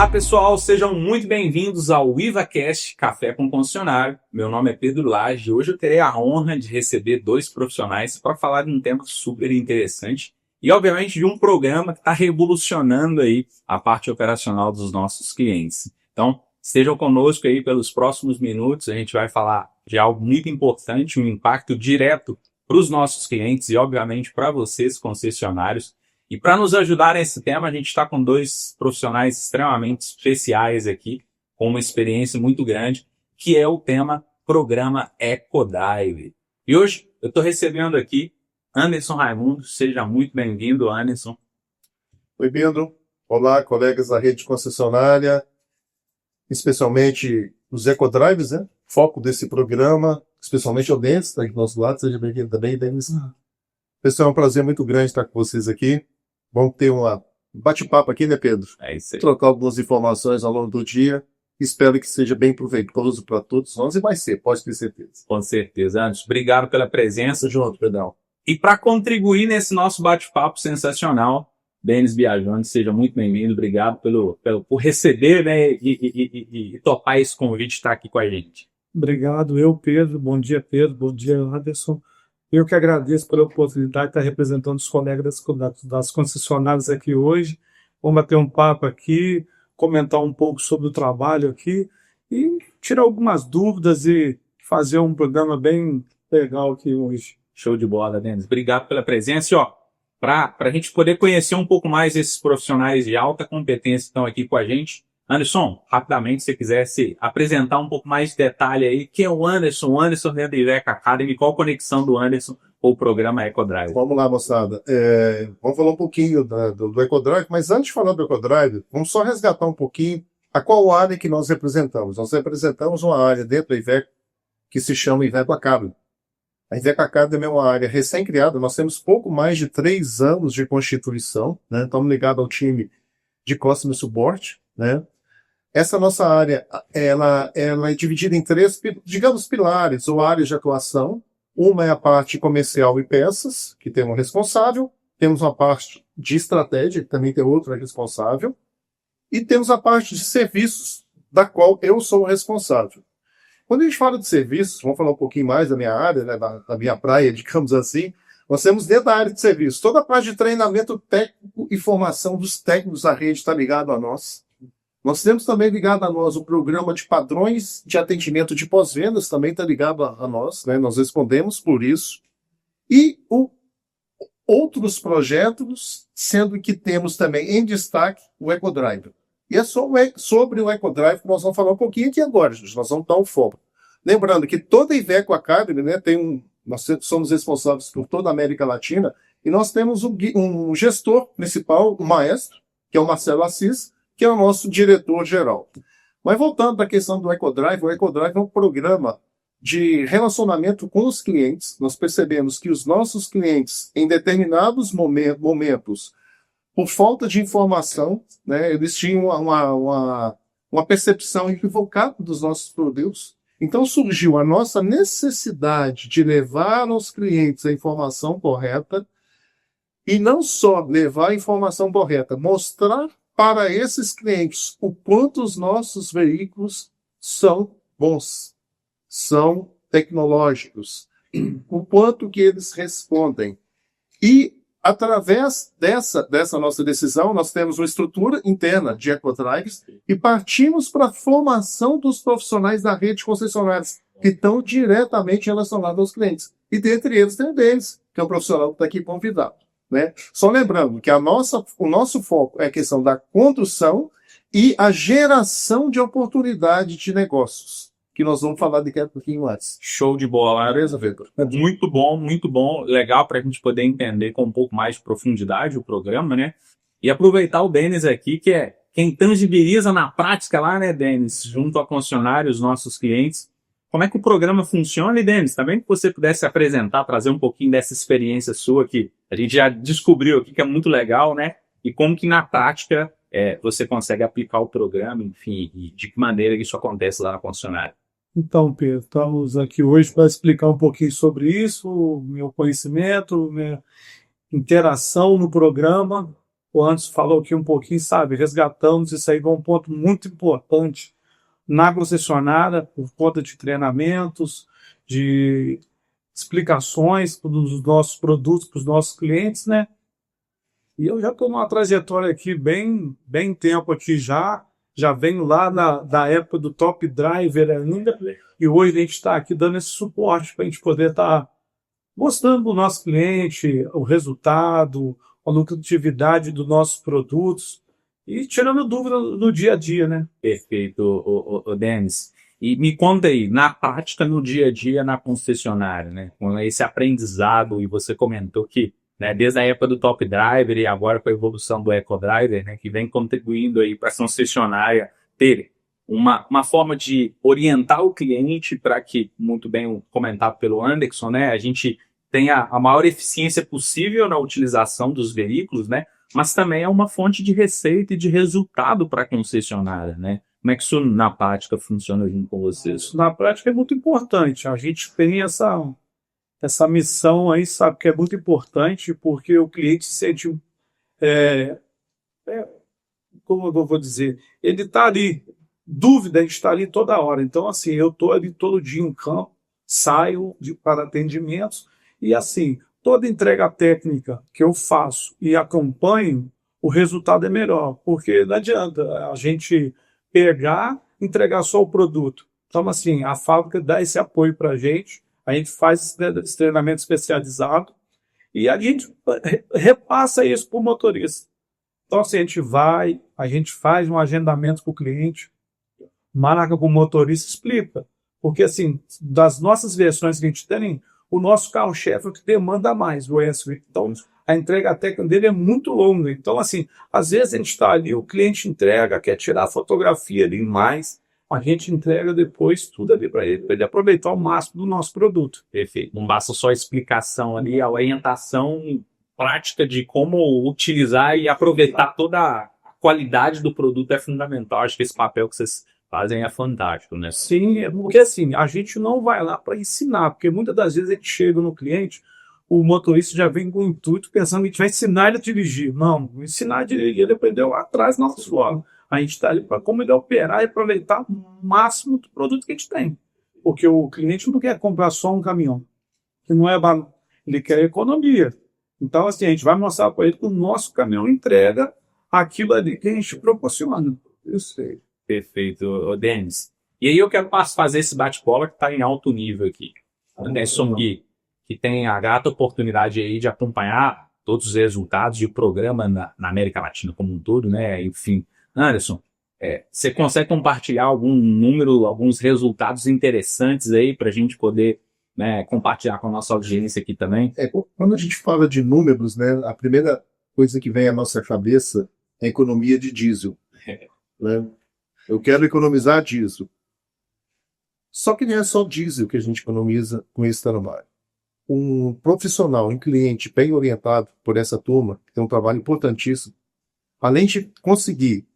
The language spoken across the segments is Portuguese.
Olá pessoal, sejam muito bem-vindos ao IvaCast Café com Concessionário. Meu nome é Pedro Lage e hoje eu terei a honra de receber dois profissionais para falar de um tema super interessante e obviamente de um programa que está revolucionando aí a parte operacional dos nossos clientes. Então, estejam conosco aí pelos próximos minutos, a gente vai falar de algo muito importante, um impacto direto para os nossos clientes e obviamente para vocês concessionários. E para nos ajudar nesse tema, a gente está com dois profissionais extremamente especiais aqui, com uma experiência muito grande, que é o tema Programa EcoDrive. E hoje eu estou recebendo aqui Anderson Raimundo. Seja muito bem-vindo, Anderson. Oi, Pedro. Olá, colegas da rede concessionária, especialmente os EcoDrives, né? Foco desse programa, especialmente o Denis, está aqui do nosso lado. Seja bem-vindo também, Denis. Pessoal, é um prazer muito grande estar com vocês aqui. Vamos ter um bate-papo aqui, né, Pedro? É isso aí. Trocar algumas informações ao longo do dia. Espero que seja bem proveitoso para todos nós e vai ser, pode ter certeza. Com certeza, Anderson. Obrigado pela presença. Junto, perdão. E para contribuir nesse nosso bate-papo sensacional, Denis Biagione, seja muito bem-vindo. Obrigado por receber, né, e topar esse convite de estar aqui com a gente. Obrigado, Pedro. Bom dia, Pedro. Bom dia, Anderson. Eu que agradeço pela oportunidade de estar representando os colegas das concessionárias aqui hoje. Vamos bater um papo aqui, comentar um pouco sobre o trabalho aqui e tirar algumas dúvidas e fazer um programa bem legal aqui hoje. Show de bola, Denis. Obrigado pela presença. E, para a gente poder conhecer um pouco mais esses profissionais de alta competência que estão aqui com a gente, Anderson, rapidamente, se você quiser se apresentar um pouco mais de detalhe aí, quem é o Anderson? O Anderson dentro da Iveco Academy, qual a conexão do Anderson com o programa EcoDrive? Vamos lá, moçada. Vamos falar um pouquinho do EcoDrive, mas antes de falar do EcoDrive, vamos só resgatar um pouquinho a qual área que nós representamos. Nós representamos uma área dentro da Iveco que se chama Iveco Academy. A Iveco Academy é uma área recém-criada, nós temos pouco mais de 3 anos de constituição, né? Estamos ligados ao time de Customer Support, né? Essa nossa área, ela é dividida em 3, digamos, pilares ou áreas de atuação. Uma é a parte comercial e peças, que tem um responsável. Temos uma parte de estratégia, que também tem outro responsável. E temos a parte de serviços, da qual eu sou o responsável. Quando a gente fala de serviços, vamos falar um pouquinho mais da minha área, né, da minha praia, digamos assim. Nós temos dentro da área de serviços toda a parte de treinamento técnico e formação dos técnicos da rede está ligado a nós. Nós temos também ligado a nós o programa de padrões de atendimento de pós-vendas, também está ligado a nós, né? Nós respondemos por isso. E outros projetos, sendo que temos também em destaque o EcoDrive. E é sobre o EcoDrive que nós vamos falar um pouquinho aqui agora, gente. Nós vamos dar um foco. Lembrando que toda a Iveco Academy, né, nós somos responsáveis por toda a América Latina, e nós temos um gestor principal, um maestro, que é o Marcelo Assis, que é o nosso diretor-geral. Mas voltando para a questão do EcoDrive, o EcoDrive é um programa de relacionamento com os clientes. Nós percebemos que os nossos clientes, em determinados momentos, por falta de informação, né, eles tinham uma percepção equivocada dos nossos produtos. Então surgiu a nossa necessidade de levar aos clientes a informação correta e não só levar a informação correta, mostrar para esses clientes o quanto os nossos veículos são bons, são tecnológicos, o quanto que eles respondem. E, através dessa nossa decisão, nós temos uma estrutura interna de EcoDrives e partimos para a formação dos profissionais da rede de concessionárias que estão diretamente relacionados aos clientes. E, dentre eles, tem o Denis, que é um profissional que está aqui convidado. Né? Só lembrando que o nosso foco é a questão da condução e a geração de oportunidade de negócios, que nós vamos falar daqui a pouquinho antes. Show de bola. Beleza, Vitor? Muito bom. Legal para a gente poder entender com um pouco mais de profundidade o programa, né? E aproveitar o Denis aqui, que é quem tangibiliza na prática lá, né, Denis, junto a concessionários, nossos clientes. Como é que o programa funciona, e Denis, também que você pudesse apresentar, trazer um pouquinho dessa experiência sua que a gente já descobriu aqui, que é muito legal, né? E como que na prática você consegue aplicar o programa, enfim, e de que maneira isso acontece lá na concessionária. Então, Pedro, estamos aqui hoje para explicar um pouquinho sobre isso, o meu conhecimento, minha interação no programa. o Anderson falou aqui um pouquinho, sabe? Resgatamos isso aí, é um ponto muito importante na concessionária, por conta de treinamentos, de explicações dos nossos produtos para os nossos clientes, né? E eu já estou numa trajetória aqui bem tempo aqui já venho lá da época do Top Driver ainda, e hoje a gente está aqui dando esse suporte para a gente poder estar mostrando para o nosso cliente o resultado, a lucratividade dos nossos produtos e tirando dúvida no dia a dia, né? Perfeito, Denis. E me conta aí, na prática, no dia a dia, na concessionária, né? Com esse aprendizado, e você comentou que, né, desde a época do Top Driver e agora com a evolução do Eco Driver, né, que vem contribuindo aí para a concessionária ter uma forma de orientar o cliente para que, muito bem comentado pelo Anderson, né, a gente tenha a maior eficiência possível na utilização dos veículos, né, mas também é uma fonte de receita e de resultado para a concessionária, né? Como é que isso na prática funciona junto com vocês? Na prática é muito importante. A gente tem essa missão aí, sabe, que é muito importante porque o cliente se sente, como eu vou dizer, ele está ali, dúvida, a gente está ali toda hora. Então, assim, eu estou ali todo dia em campo, saio para atendimentos e, assim, toda entrega técnica que eu faço e acompanho, o resultado é melhor, porque não adianta a gente pegar, entregar só o produto. Então, assim, a fábrica dá esse apoio para a gente faz esse treinamento especializado e a gente repassa isso para o motorista. Então, assim, a gente faz um agendamento com o cliente, marca com o motorista, explica. Porque, assim, das nossas versões que a gente tem, o nosso carro-chefe é o que demanda mais, o SUV. Então, a entrega técnica dele é muito longa. Então, assim, às vezes a gente está ali, o cliente entrega, quer tirar a fotografia ali mais, a gente entrega depois tudo ali para ele aproveitar o máximo do nosso produto. Perfeito. Não basta só a explicação ali, a orientação prática de como utilizar e aproveitar toda a qualidade do produto é fundamental. Acho que esse papel que vocês fazem é fantástico, né? Sim, porque assim, a gente não vai lá para ensinar, porque muitas das vezes a gente chega no cliente, o motorista já vem com o intuito pensando que a gente vai ensinar ele a dirigir. Não, ensinar a dirigir, ele aprendeu lá atrás na nossa escola. A gente está ali para como ele operar e aproveitar o máximo do produto que a gente tem. Porque o cliente não quer comprar só um caminhão, que não é ele quer economia. Então, assim, a gente vai mostrar para ele que o nosso caminhão entrega aquilo ali que a gente proporciona. Eu sei. Perfeito, Denis. E aí eu quero fazer esse bate-bola que está em alto nível aqui. Anderson Gui, que tem a grata oportunidade aí de acompanhar todos os resultados do programa na América Latina como um todo, né? Enfim, Anderson, você consegue compartilhar algum número, alguns resultados interessantes aí para a gente poder, né, compartilhar com a nossa audiência aqui também? Quando a gente fala de números, né, a primeira coisa que vem à nossa cabeça é a economia de diesel. Né? Eu quero economizar diesel. Só que não é só diesel que a gente economiza com esse trabalho. Um profissional, um cliente bem orientado por essa turma, que tem um trabalho importantíssimo, além de conseguir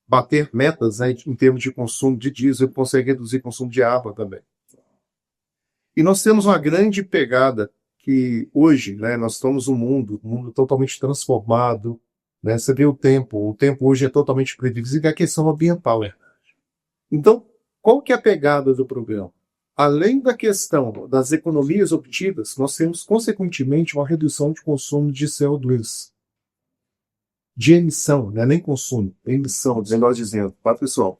bater metas, né, em termos de consumo de diesel, consegue reduzir o consumo de água também. E nós temos uma grande pegada que hoje, né, nós estamos um mundo totalmente transformado, né? Você vê o tempo hoje é totalmente previsível, é a questão ambiental. Então, qual que é a pegada do programa? Além da questão das economias obtidas, nós temos, consequentemente, uma redução de consumo de CO2. De emissão, né? Nem consumo, emissão, melhor dizendo, tá, pessoal?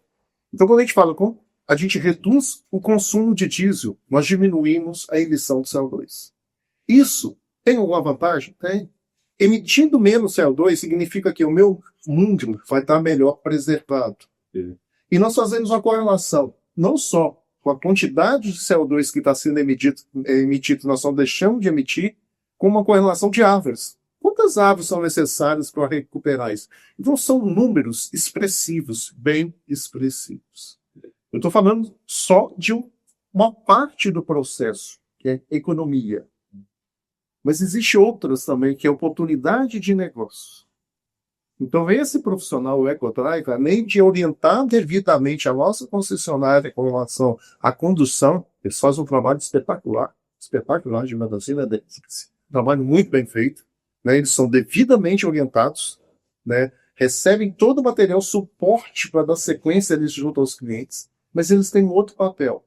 Então, quando a gente fala com a gente reduz o consumo de diesel, nós diminuímos a emissão de CO2. Isso tem alguma vantagem? Tem. Emitindo menos CO2 significa que o meu mundo vai estar melhor preservado. E nós fazemos uma correlação, não só com a quantidade de CO2 que está sendo emitido, nós só deixamos de emitir, com uma correlação de árvores. Quantas árvores são necessárias para recuperar isso? Então são números expressivos, bem expressivos. Eu estou falando só de uma parte do processo, que é economia. Mas existe outras também, que é oportunidade de negócio. Então, esse profissional, o EcoDrive, além de orientar devidamente a nossa concessionária com relação à condução, eles fazem um trabalho espetacular de medicina, um trabalho muito bem feito, né? Eles são devidamente orientados, né? Recebem todo o material suporte para dar sequência eles junto aos clientes, mas eles têm um outro papel.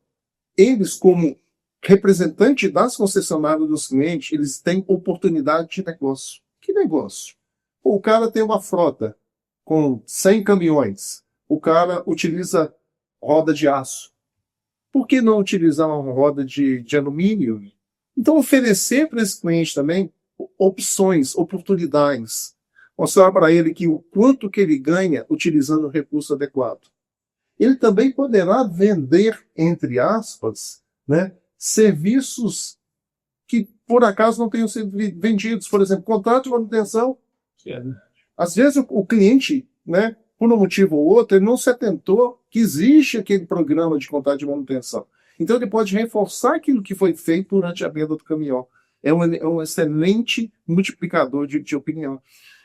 Eles, como representante das concessionárias dos clientes, eles têm oportunidade de negócio. Que negócio? O cara tem uma frota com 100 caminhões. O cara utiliza roda de aço. Por que não utilizar uma roda de alumínio? Então, oferecer para esse cliente também opções, oportunidades. Mostrar para ele que o quanto que ele ganha utilizando o recurso adequado. Ele também poderá vender, entre aspas, né, serviços que, por acaso, não tenham sido vendidos. Por exemplo, contrato de manutenção. Às vezes, o cliente, né, por um motivo ou outro, ele não se atentou que existe aquele programa de contrato de manutenção. Então, ele pode reforçar aquilo que foi feito durante a venda do caminhão. É um excelente multiplicador de opinião.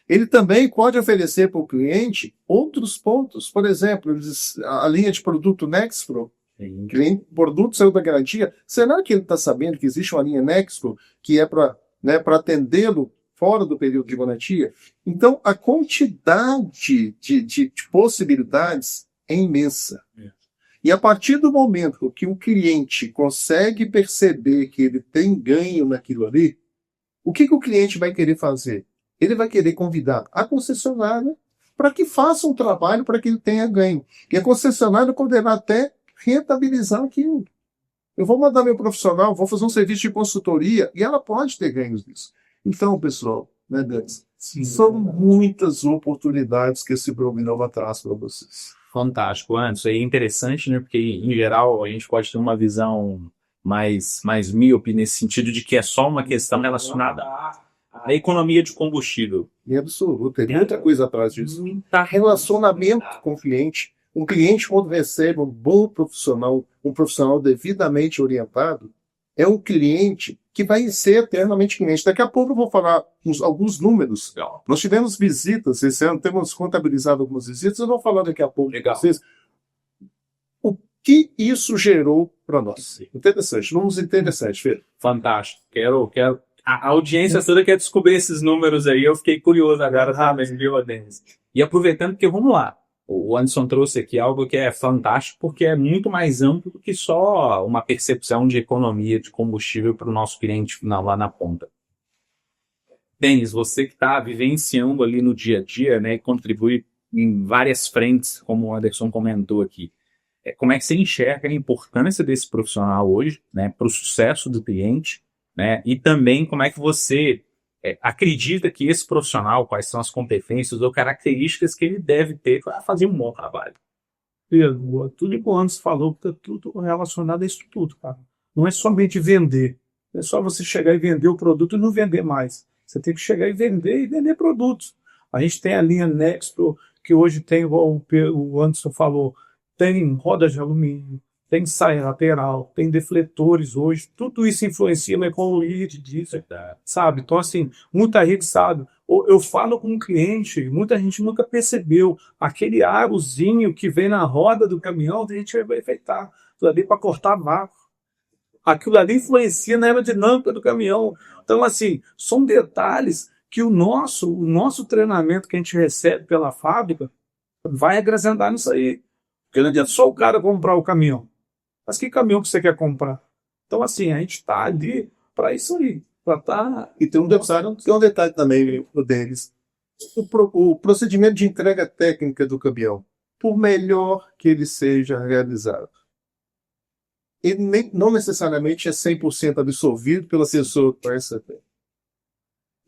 Ele também pode oferecer para o cliente outros pontos. Por exemplo, a linha de produto Nexpro, produto saiu da garantia. Será que ele está sabendo que existe uma linha Nexpro que é para, né, para atendê-lo fora do período de garantia? Então, a quantidade de possibilidades é imensa. E a partir do momento que o cliente consegue perceber que ele tem ganho naquilo ali, o que o cliente vai querer fazer? Ele vai querer convidar a concessionária para que faça um trabalho para que ele tenha ganho. E a concessionária poderá até rentabilizar aquilo. Eu vou mandar meu profissional, vou fazer um serviço de consultoria e ela pode ter ganhos nisso. Então, pessoal, né, Gans? São muitas oportunidades que esse programa traz para vocês. Fantástico, Anderson. É interessante, né? Porque, em geral, a gente pode ter uma visão mais míope nesse sentido de que é só uma questão relacionada à economia de combustível. Em absoluto. Tem muita coisa atrás disso. Relacionamento com o cliente. Um cliente, quando recebe um bom profissional, um profissional devidamente orientado, é um cliente que vai ser eternamente cliente. Daqui a pouco eu vou falar alguns números. Legal. Nós tivemos visitas esse ano, temos contabilizado algumas visitas, eu vou falar daqui a pouco para vocês o que isso gerou para nós. Interessante, números interessantes, Fê. Fantástico. Quero. A audiência toda quer descobrir esses números aí. Eu fiquei curioso agora também, viu, Denis? E aproveitando que, vamos lá, o Anderson trouxe aqui algo que é fantástico, porque é muito mais amplo do que só uma percepção de economia de combustível para o nosso cliente lá na ponta. Denis, você que está vivenciando ali no dia a dia, né, e contribui em várias frentes, como o Anderson comentou aqui, como é que você enxerga a importância desse profissional hoje, né, para o sucesso do cliente, né, e também como é que você acredita que esse profissional, quais são as competências ou características que ele deve ter para fazer um bom trabalho? Pedro, tudo que o Anderson falou, está tudo relacionado a isso tudo, cara. Não é somente vender. Não é só você chegar e vender o produto e não vender mais. Você tem que chegar e vender produtos. A gente tem a linha Nexpro, que hoje tem, o Anderson falou, tem rodas de alumínio, tem saia lateral, tem defletores hoje, tudo isso influencia na economia de diesel, sabe? Então, assim, muita gente sabe. Eu falo com um cliente, muita gente nunca percebeu aquele arozinho que vem na roda do caminhão, a gente vai enfeitar aquilo ali para cortar vácuo. Aquilo ali influencia na aerodinâmica do caminhão. Então, assim, são detalhes que o nosso treinamento que a gente recebe pela fábrica vai acrescentar nisso aí. Porque não adianta só o cara comprar o caminhão. Mas que caminhão que você quer comprar? Então, assim, a gente está ali para isso aí. E tem um detalhe também deles. O procedimento de entrega técnica do caminhão, por melhor que ele seja realizado, ele não necessariamente é 100% absorvido pelo assessor que vai receber.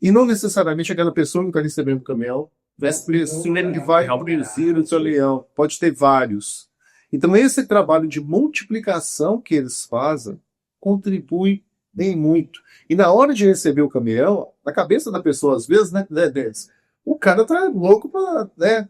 E não necessariamente aquela pessoa que está recebendo o caminhão ele vai produzir o seu leão. Pode ter vários. Então, esse trabalho de multiplicação que eles fazem contribui bem muito. E na hora de receber o caminhão, na cabeça da pessoa, às vezes, né, o cara tá louco para, né,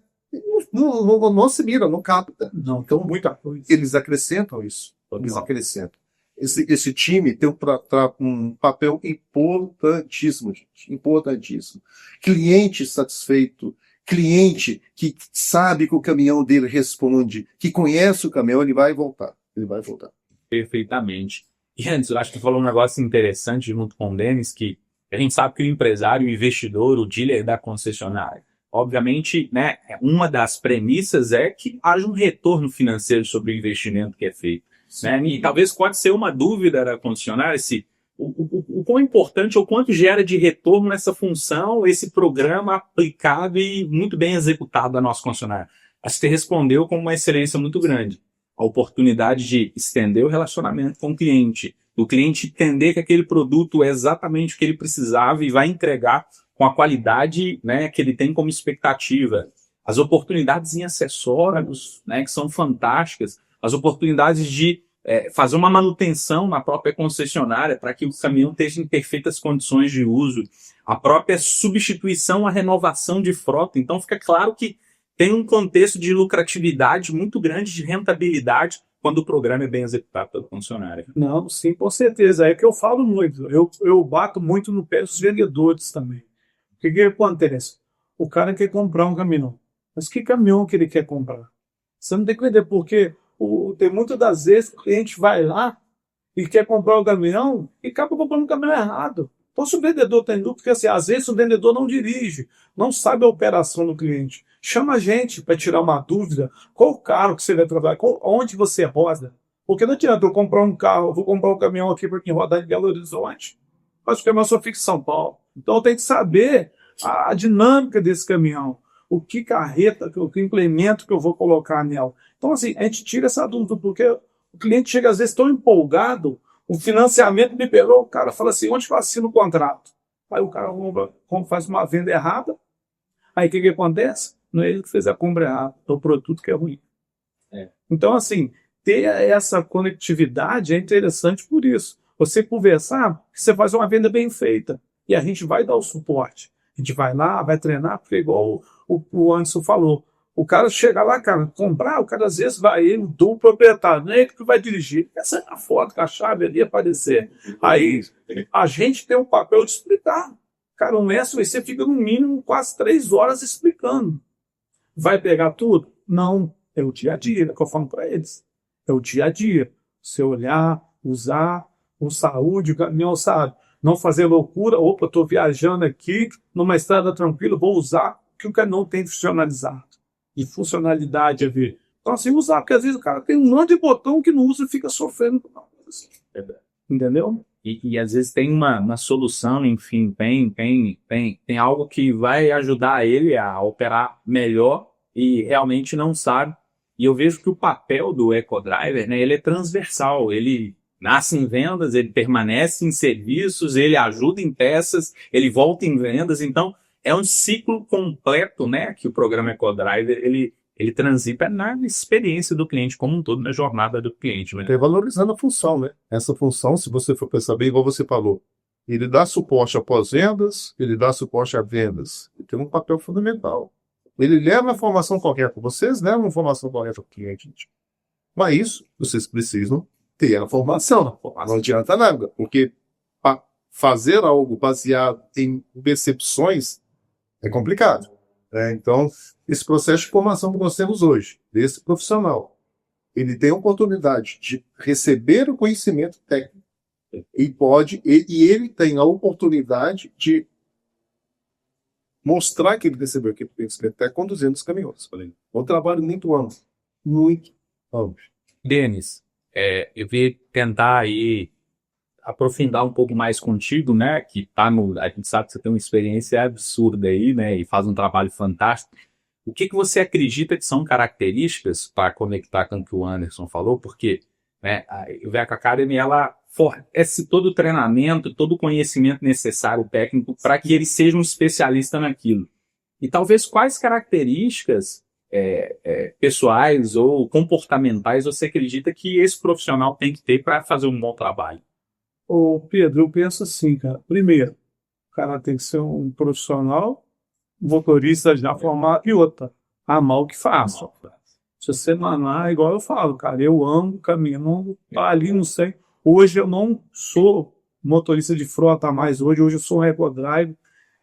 não se mira, não capta. Não, então, muita coisa. Eles acrescentam isso. Eles acrescentam. Esse time tem um papel importantíssimo, gente. Importantíssimo. Cliente satisfeito, cliente que sabe que o caminhão dele responde, que conhece o caminhão, ele vai voltar. Ele vai voltar. Perfeitamente. E antes, eu acho que tu falou um negócio interessante junto com o Denis, que a gente sabe que o empresário, o investidor, o dealer da concessionária, obviamente, né, uma das premissas é que haja um retorno financeiro sobre o investimento que é feito. Né? E talvez pode ser uma dúvida da concessionária se o quão importante ou quanto gera de retorno nessa função, esse programa aplicado e muito bem executado da nossa concessionária. Acho que você respondeu com uma excelência muito grande. A oportunidade de estender o relacionamento com o cliente entender que aquele produto é exatamente o que ele precisava e vai entregar com a qualidade, né, que ele tem como expectativa. As oportunidades em acessórios, né, que são fantásticas. As oportunidades de fazer uma manutenção na própria concessionária para que o caminhão esteja em perfeitas condições de uso. A própria substituição, a renovação de frota. Então fica claro que tem um contexto de lucratividade muito grande, de rentabilidade, quando o programa é bem executado pelo funcionário. Não, sim, com certeza. É que eu falo muito. Eu bato muito no pé dos vendedores também. O que acontece? O cara quer comprar um caminhão. Mas que caminhão que ele quer comprar? Você não tem que vender, porque tem muitas das vezes que o cliente vai lá e quer comprar um caminhão e acaba comprando um caminhão errado. Então, se o vendedor tem dúvida, porque assim, às vezes o vendedor não dirige, não sabe a operação do cliente. Chama a gente para tirar uma dúvida. Qual o carro que você vai trabalhar? Onde você roda? Porque não adianta eu comprar um carro, eu vou comprar um caminhão aqui para quem rodar em Belo Horizonte. Mas o caminhão só fica em São Paulo. Então eu tenho que saber a dinâmica desse caminhão. O que carreta, o que implemento que eu vou colocar nela. Então, assim, a gente tira essa dúvida, porque o cliente chega às vezes tão empolgado, o financiamento liberou, o cara fala assim, onde que eu assino o contrato? Aí o cara faz uma venda errada, aí o que acontece? Não é ele que fez a compra errada, é o produto que é ruim. Então, assim, ter essa conectividade é interessante por isso. Você conversar, você faz uma venda bem feita, e a gente vai dar o suporte. A gente vai lá, vai treinar, porque igual o Anderson falou, o cara chega lá, cara, comprar, o cara às vezes vai, ele do proprietário, não é ele que vai dirigir, essa é a foto com a chave ali aparecer. Aí a gente tem o papel de explicar. Cara, um mestre, você fica no mínimo quase 3 horas explicando. Vai pegar tudo? Não, é o dia a dia, é o que eu falo para eles. É o dia a dia. Você olhar, usar, com saúde, o caminhão, sabe? Não fazer loucura, opa, estou viajando aqui, numa estrada tranquila, vou usar o que o caminhão tem funcionalizado. E funcionalidade a ver. Então, assim, usar, porque às vezes o cara tem um monte de botão que não usa e fica sofrendo. Entendeu? E às vezes tem uma solução, enfim, tem algo que vai ajudar ele a operar melhor e realmente não sabe. E eu vejo que o papel do EcoDriver, né, ele é transversal, ele nasce em vendas, ele permanece em serviços, ele ajuda em peças, ele volta em vendas, então é um ciclo completo, né, que o programa EcoDriver, ele transita na experiência do cliente como um todo, na jornada do cliente. Né? Valorizando a função, né? Essa função, se você for pensar bem, igual você falou, ele dá suporte a pós-vendas, ele dá suporte a vendas. Ele tem um papel fundamental. Ele leva a informação correta. Vocês levam a informação correta ao cliente. Gente. Mas isso, vocês precisam ter a formação. Não adianta nada, porque fazer algo baseado em percepções é complicado. Então, esse processo de formação que nós temos hoje, desse profissional, ele tem a oportunidade de receber o conhecimento técnico e ele tem a oportunidade de mostrar que ele recebeu aquele conhecimento técnico conduzindo os caminhões. É um trabalho muito amplo. Muito amplo. Denis, eu vim tentar aí aprofundar um pouco mais contigo, né, que a gente sabe que você tem uma experiência absurda aí, né, e faz um trabalho fantástico. O que você acredita que são características para conectar com o que o Anderson falou? Porque, né, a Iveco Academy, ela fornece todo o treinamento, todo o conhecimento necessário técnico para que ele seja um especialista naquilo. E talvez quais características pessoais ou comportamentais você acredita que esse profissional tem que ter para fazer um bom trabalho? Ô Pedro, eu penso assim, cara. Primeiro, o cara tem que ser um profissional, motorista já formado, e outra, amar o que faço. Se você não amar, igual eu falo, cara, eu amo caminhão, tá ali, não sei. Hoje eu não sou motorista de frota mais, hoje eu sou um EcoDrive,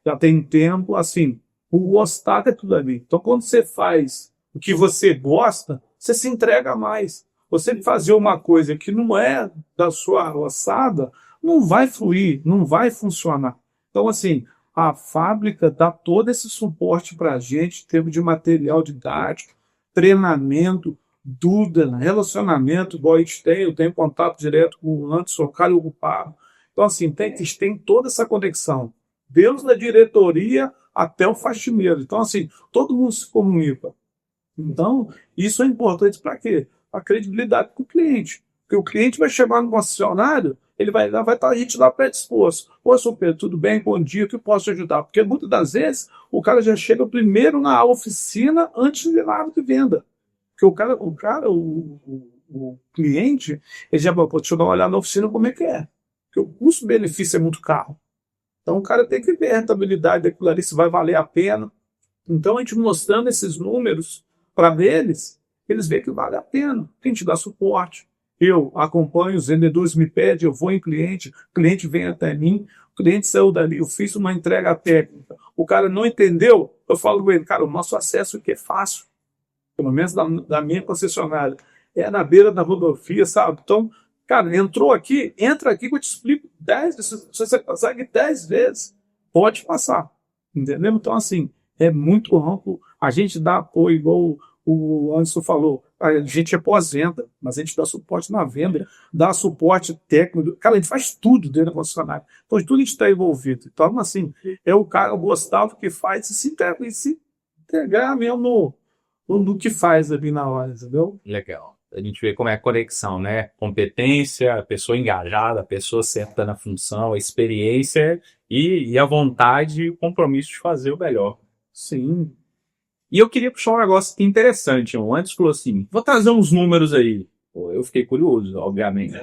já tem tempo, assim, o gostar é tudo ali. Então quando você faz o que você gosta, você se entrega mais. Você fazer uma coisa que não é da sua roçada, não vai fluir, não vai funcionar. Então, assim, a fábrica dá todo esse suporte para a gente, em termos de material didático, treinamento, dúvida, relacionamento, igual a gente tem, eu tenho contato direto com o Anderson, Carlos Ocupado. Então, assim, tem toda essa conexão, desde a diretoria até o faxineiro. Então, assim, todo mundo se comunica. Então, isso é importante para quê? A credibilidade com o cliente. Porque o cliente vai chegar no concessionário, ele vai estar a gente lá predisposto. Ô, seu Pedro, tudo bem? Bom dia, o que eu posso te ajudar? Porque muitas das vezes o cara já chega primeiro na oficina antes de nada de venda. Porque o cliente, ele já pode deixa eu dar uma olhada na oficina como é que é. Porque o custo-benefício é muito caro. Então o cara tem que ver a rentabilidade daquilo ali, se vai valer a pena. Então a gente mostrando esses números para eles veem que vale a pena. A gente dá suporte. Eu acompanho, os vendedores me pedem, eu vou em cliente, o cliente vem até mim, o cliente saiu dali, eu fiz uma entrega técnica. O cara não entendeu, eu falo com ele, cara, o nosso acesso aqui é fácil, pelo menos da minha concessionária. É na beira da rodovia, sabe? Então, cara, entrou aqui, entra aqui que eu te explico 10 vezes. Se você consegue 10 vezes, pode passar. Entendeu? Então, assim, é muito amplo. A gente dá apoio, igual o Anderson falou. A gente é pós-venda, mas a gente dá suporte na venda, dá suporte técnico. Cara, a gente faz tudo dentro da concessionária. Então, tudo a gente está envolvido. Então, assim, é o cara, o Gustavo, que faz e se integrar mesmo no que faz ali na hora, entendeu? Legal. A gente vê como é a conexão, né? Competência, a pessoa engajada, a pessoa certa na função, a experiência e a vontade e o compromisso de fazer o melhor. Sim. E eu queria puxar um negócio interessante. O Antes falou assim, vou trazer uns números aí. Pô, eu fiquei curioso, obviamente.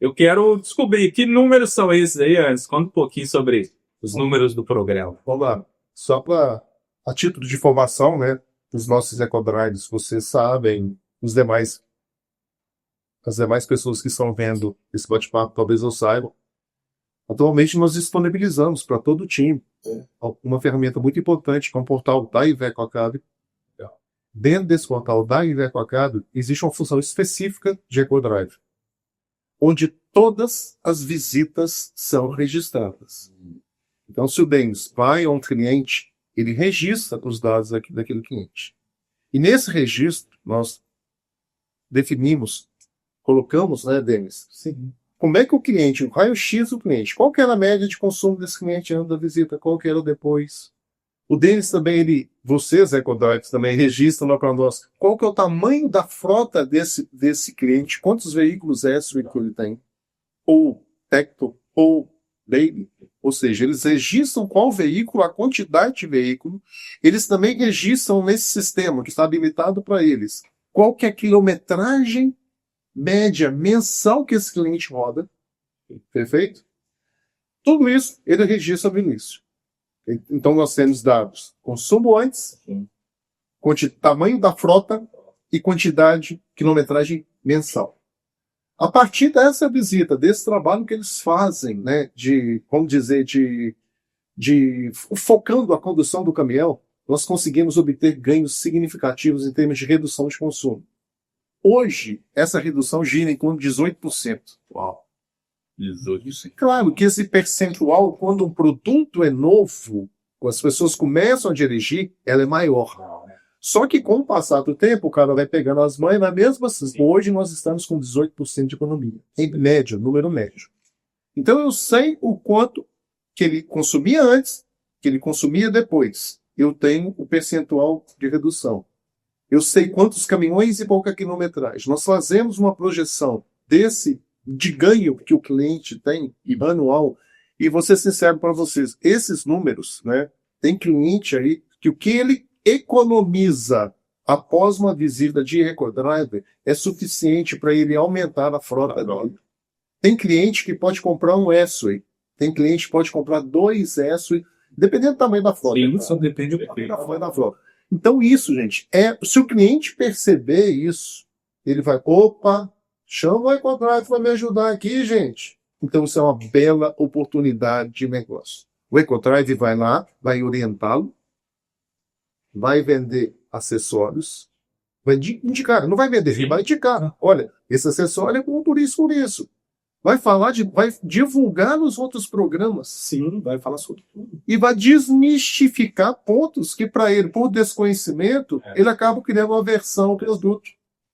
Eu quero descobrir que números são esses aí, Antes. Conta um pouquinho sobre os números do programa. Vamos lá. Só a título de informação, né? Os nossos ecodrives, vocês sabem, as demais pessoas que estão vendo esse bate-papo talvez não saibam. Atualmente nós disponibilizamos para todo o time uma ferramenta muito importante, que é um portal da Iveco Academy. Dentro desse portal da Iveco Academy existe uma função específica de ecodrive, onde todas as visitas são registradas. Então, se o Denis vai a um cliente, ele registra os dados daquele cliente. E nesse registro, nós colocamos, né, Denis? Sim. Como é que o cliente, o raio-x do cliente, qual que era a média de consumo desse cliente antes da visita, qual que era o depois. O Denis também, vocês, ecodrives, também registram lá para nós qual que é o tamanho da frota desse cliente, quantos veículos extra que ele tem, ou Tecto, ou Daily. Ou seja, eles registram qual veículo, a quantidade de veículo. Eles também registram nesse sistema que está habilitado para eles qual que é a quilometragem média mensal que esse cliente roda. Perfeito? Tudo isso ele registra no início. Então nós temos dados consumo antes, tamanho da frota e quantidade, quilometragem mensal. A partir dessa visita, desse trabalho que eles fazem, né, focando a condução do caminhão, nós conseguimos obter ganhos significativos em termos de redução de consumo. Hoje, essa redução gira em torno de 18%. Uau! 18%. Claro que esse percentual, quando um produto é novo, quando as pessoas começam a dirigir, ela é maior. Só que com o passar do tempo, o cara vai pegando as mães, na mesma assim. Hoje nós estamos com 18% de economia. Em média, número médio. Então eu sei o quanto que ele consumia antes, que ele consumia depois. Eu tenho o percentual de redução. Eu sei quantos caminhões e pouca quilometragem. Nós fazemos uma projeção de ganho que o cliente tem, anual, e vou ser sincero para vocês, esses números, né, tem cliente aí que o que ele economiza após uma visita de ecodrive é suficiente para ele aumentar a frota dele. Tem cliente que pode comprar um S-Way, tem cliente que pode comprar 2 S-Way, dependendo do tamanho da frota. Sim, só depende do tamanho da frota. Então isso, gente, se o cliente perceber isso, ele vai, chama o ecodrive para me ajudar aqui, gente. Então isso é uma bela oportunidade de negócio. O ecodrive vai lá, vai orientá-lo, vai vender acessórios, vai indicar, não vai vender, vai indicar. Olha, esse acessório é bom por isso, por isso. vai divulgar nos outros programas. Sim, vai falar sobre tudo. E vai desmistificar pontos que, para ele, por desconhecimento, ele acaba criando uma versão ao produto.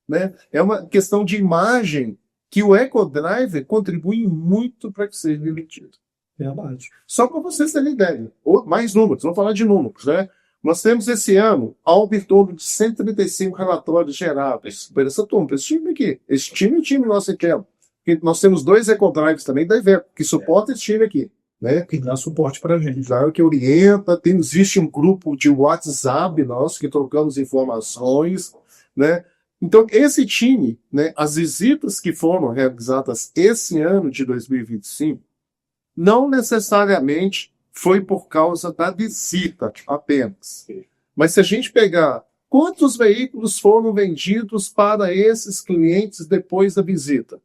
Né? É uma questão de imagem que o EcoDrive contribui muito para que seja emitido. Verdade. Só para vocês terem ideia. Mais números, vamos falar de números. Né? Nós temos esse ano algo em torno de 135 relatórios gerados por essa turma, por esse time aqui. Esse time é o time nosso aqui. Nós temos 2 EcoDrives também da Iveco, que suporta esse time aqui. Né? Que dá suporte para a gente. Claro que orienta, existe um grupo de WhatsApp nosso que trocamos informações, né? Então, esse time, né, as visitas que foram realizadas esse ano de 2025, não necessariamente foi por causa da visita apenas. Mas se a gente pegar quantos veículos foram vendidos para esses clientes depois da visita,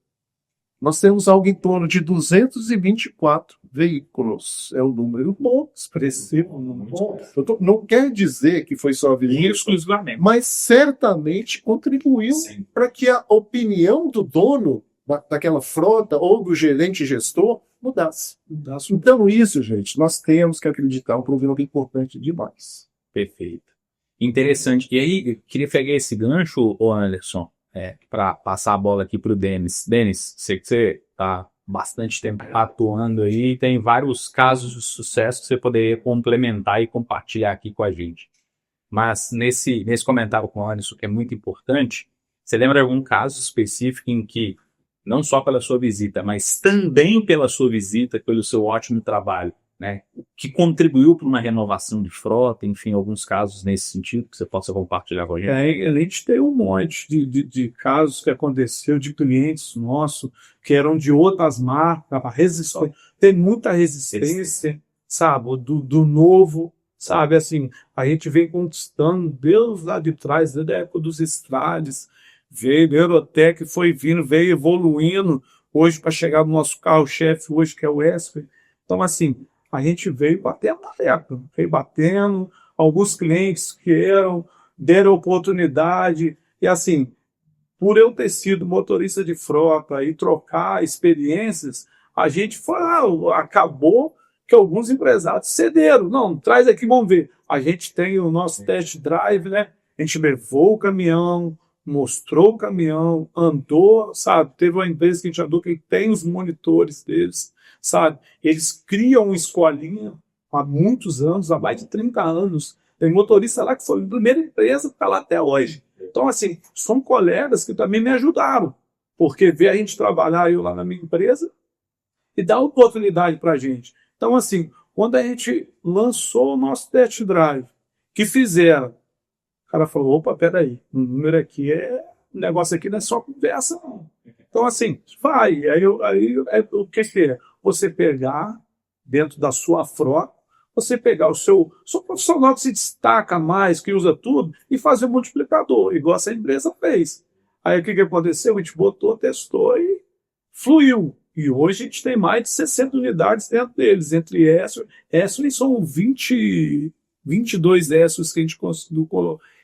nós temos algo em torno de 224 veículos. É um número bom, expressivo, bom. Não quer dizer que foi só a visita, exclusivamente, mas certamente contribuiu para que a opinião do dono daquela frota ou do gerente gestor mudasse. Então isso, gente, nós temos que acreditar, um problema importante demais. Perfeito. Interessante. E aí, eu queria pegar esse gancho, ô Anderson, para passar a bola aqui para o Denis. Denis, sei que você está bastante tempo atuando aí, tem vários casos de sucesso que você poderia complementar e compartilhar aqui com a gente. Mas nesse comentário com o Anderson, que é muito importante, você lembra de algum caso específico em que, não só pela sua visita, mas também pela sua visita, pelo seu ótimo trabalho, né, que contribuiu para uma renovação de frota, enfim, alguns casos nesse sentido que você possa compartilhar com a gente? A gente tem um monte de casos que aconteceu de clientes nossos que eram de outras marcas, tem muita resistência, sabe, do novo, sabe, assim, a gente vem conquistando desde lá de trás, desde a época dos estrades, veio a Eurotec, foi vindo, veio evoluindo, hoje para chegar no nosso carro-chefe hoje, que é o Esper. Então, assim, a gente veio batendo na tecla, veio batendo, alguns clientes que deram oportunidade, e assim, por eu ter sido motorista de frota e trocar experiências, a gente acabou que alguns empresários cederam. Não, traz aqui, vamos ver. A gente tem o nosso test drive, né? A gente levou o caminhão, mostrou o caminhão, andou, sabe? Teve uma empresa que a gente andou que tem os monitores deles, sabe? Eles criam uma escolinha há muitos anos, há mais de 30 anos. Tem motorista lá que foi a primeira empresa que está lá até hoje. Então, assim, são colegas que também me ajudaram, porque vê a gente trabalhar, eu lá na minha empresa, e dá oportunidade para a gente. Então, assim, quando a gente lançou o nosso test drive, que fizeram, o cara falou, opa, peraí, o número aqui o negócio aqui não é só conversa, não. Então, assim, vai. Aí o que é? Você pegar dentro da sua frota, você pegar o seu profissional que se destaca mais, que usa tudo, e fazer um multiplicador, igual essa empresa fez. Aí o que aconteceu? A gente botou, testou e fluiu. E hoje a gente tem mais de 60 unidades dentro deles, entre Esper são 22 Espers que a gente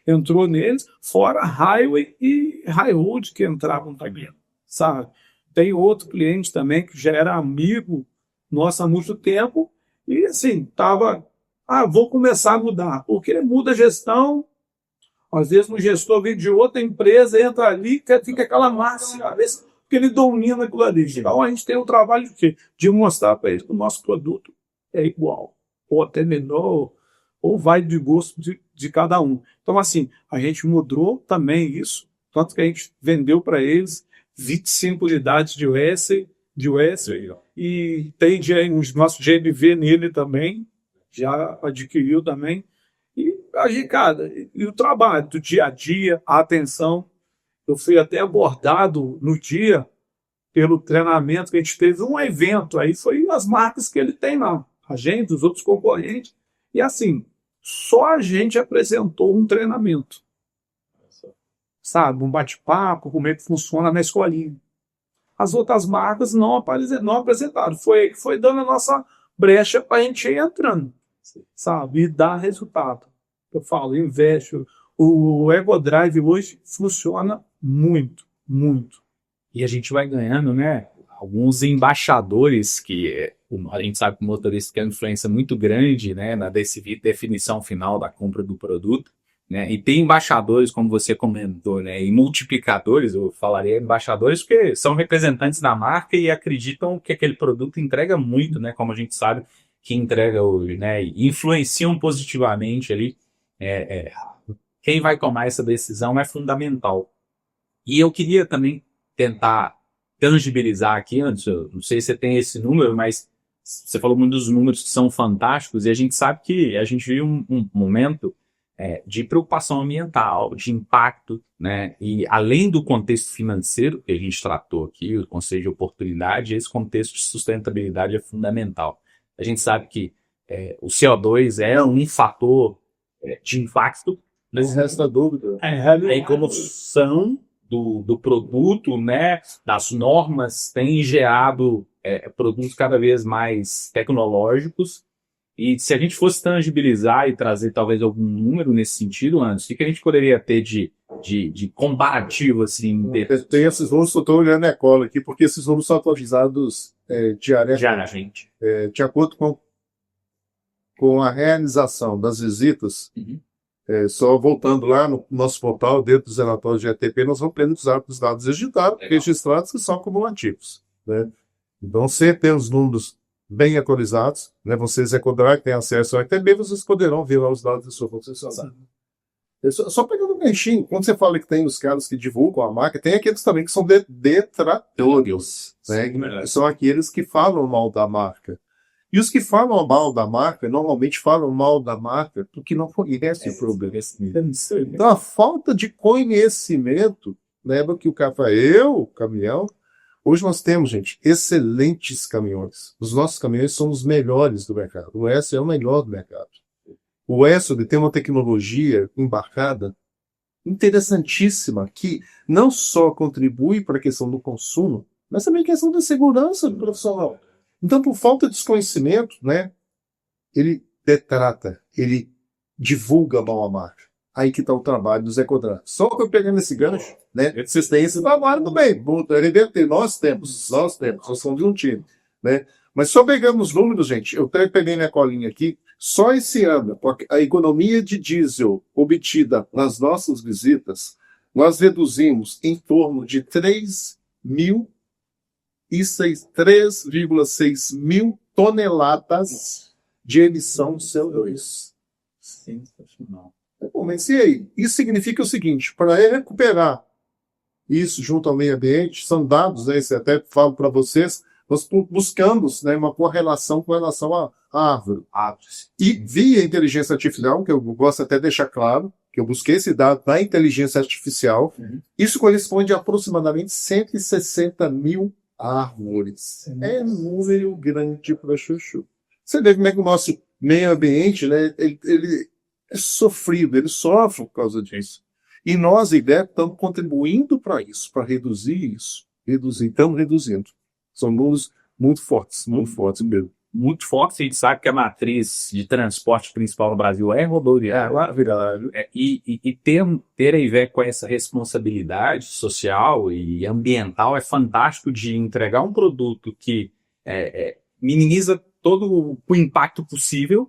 entrou neles, fora Highway e High Road que entravam também, sabe? Tem outro cliente também que já era amigo nosso há muito tempo e assim, vou começar a mudar, porque muda a gestão, às vezes um gestor vem de outra empresa, entra ali, fica aquela massa, às vezes porque ele domina aquilo ali. Então a gente tem o trabalho de quê? De mostrar para ele que o nosso produto é igual, ou até menor, ou vai de gosto de cada um. Então, assim, a gente mudou também isso, tanto que a gente vendeu para eles 25 unidades de US, e tem o nosso GMV nele também, já adquiriu também. E a gente, cara, e o trabalho do dia a dia, a atenção. Eu fui até abordado no dia pelo treinamento que a gente teve, um evento, aí foi as marcas que ele tem lá, a gente, os outros concorrentes, e assim, só a gente apresentou um treinamento, sabe, um bate-papo, como é que funciona na escolinha. As outras marcas não apresentaram, foi dando a nossa brecha para a gente ir entrando, sabe, e dar resultado. Eu falo, investe. O EcoDrive hoje funciona muito, muito. E a gente vai ganhando, né? alguns embaixadores que a gente sabe que o motorista tem uma influência muito grande, né, na definição final da compra do produto, né, e tem embaixadores, como você comentou, né, e multiplicadores, eu falaria embaixadores porque são representantes da marca e acreditam que aquele produto entrega muito, né, como a gente sabe que entrega hoje, né, e influenciam positivamente ali, quem vai tomar essa decisão é fundamental. E eu queria também tentar tangibilizar aqui, antes, eu não sei se você tem esse número, mas você falou muito dos números que são fantásticos, e a gente sabe que a gente vive um momento de preocupação ambiental, de impacto, né? E além do contexto financeiro que a gente tratou aqui, o conceito de oportunidade, esse contexto de sustentabilidade é fundamental. A gente sabe que o CO2 é um fator de impacto, Não resta dúvida. a evolução do produto, né, das normas, tem gerado produtos cada vez mais tecnológicos. E se a gente fosse tangibilizar e trazer talvez algum número nesse sentido, antes, o que a gente poderia ter de comparativo, assim? Tem esses números que eu estou olhando na cola aqui, porque esses números são atualizados diariamente. De acordo com a realização das visitas, só voltando lá no nosso portal, dentro dos relatórios de ETP, nós vamos precisar dos dados registrados que são acumulativos, né? Então, se tem os números bem atualizados, né, vocês EcoDrive têm acesso ao ETP, vocês poderão ver lá os dados da sua concessionária. Só pegando um ganchinho, quando você fala que tem os caras que divulgam a marca, tem aqueles também que são detratores, né? São aqueles que falam mal da marca. E os que falam mal da marca, normalmente falam mal da marca porque não conhecem o problema. Então, a falta de conhecimento leva que o cara fala, caminhão. Hoje nós temos, gente, excelentes caminhões. Os nossos caminhões são os melhores do mercado. O ESSO é o melhor do mercado. O ESSO tem uma tecnologia embarcada interessantíssima que não só contribui para a questão do consumo, mas também a questão da segurança do profissional. Então, por falta de desconhecimento, né, ele detrata, ele divulga mal a marca. Aí que está o trabalho dos EcoDrive. Só que eu pegando esse gancho, né, vocês têm esse trabalho também. Nós temos, nós somos de um time, né? Mas só pegando os números, gente, eu até peguei minha colinha aqui, só esse ano, a economia de diesel obtida nas nossas visitas, nós reduzimos em torno de 3,6 mil toneladas de emissão de CO2. Sensacional. Bom, mas e aí? Isso significa o seguinte, para recuperar isso junto ao meio ambiente, são dados, né, isso eu até falo para vocês, nós buscamos, né, uma correlação com relação à árvore. E via inteligência artificial, que eu gosto até de deixar claro, que eu busquei esse dado na inteligência artificial, isso corresponde a aproximadamente 160 mil árvores. É um número grande para chuchu. Você vê como é que o nosso meio ambiente, né, ele é sofrido, ele sofre por causa disso. E nós, IDEP, estamos contribuindo para isso, para reduzir isso. Estamos reduzindo. São números muito fortes mesmo. Muito forte, a gente sabe que a matriz de transporte principal no Brasil é rodoviária. E ter a IVEC com essa responsabilidade social e ambiental é fantástico de entregar um produto que minimiza todo o impacto possível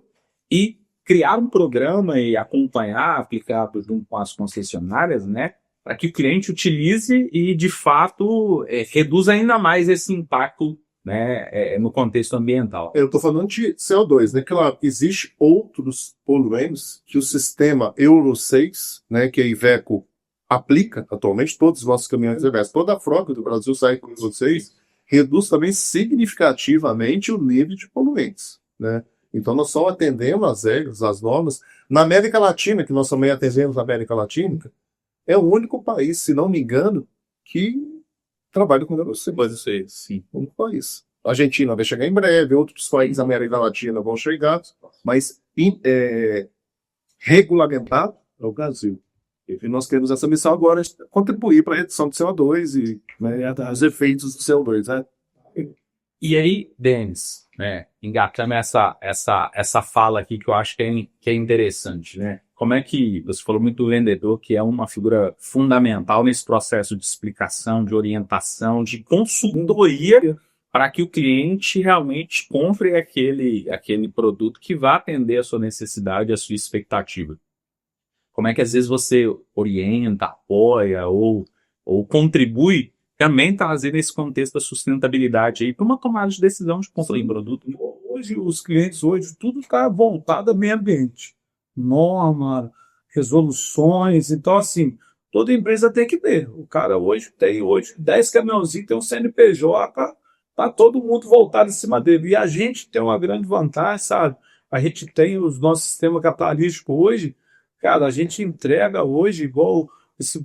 e criar um programa e acompanhar, aplicar junto com as concessionárias, né, para que o cliente utilize e, de fato, reduza ainda mais esse impacto, né, no contexto ambiental. Eu estou falando de CO2, né? Claro, existe outros poluentes que o sistema Euro 6, né, que a Iveco aplica atualmente, todos os nossos caminhões reversos, toda a frota do Brasil sai com Euro 6, reduz também significativamente o nível de poluentes, né? Então nós só atendemos as regras, as normas. Na América Latina, que nós também atendemos na América Latina, é o único país, se não me engano, que trabalha com Euro 6. Pode ser, sim. O único país. A Argentina vai chegar em breve, outros países da América Latina vão chegar, mas regulamentado é o Brasil. E nós temos essa missão agora de contribuir para a redução do CO2 e, né, os efeitos do CO2. Né? E aí, Denis, né, engatando essa fala aqui que eu acho que é interessante, né? Como é que você falou muito do vendedor, que é uma figura fundamental nesse processo de explicação, de orientação, de consultoria para que o cliente realmente compre aquele produto que vai atender a sua necessidade, a sua expectativa. Como é que às vezes você orienta, apoia ou contribui também trazendo esse contexto da sustentabilidade aí para uma tomada de decisão de compra de produto. Hoje, os clientes, hoje, tudo está voltado ao meio ambiente. Norma, resoluções. Então, assim, toda empresa tem que ter. O cara hoje tem 10 caminhãozinhos, tem um CNPJ, tá todo mundo voltado em cima dele. E a gente tem uma grande vantagem, sabe? A gente tem os nossos sistemas capitalísticos hoje. Cara, a gente entrega hoje igual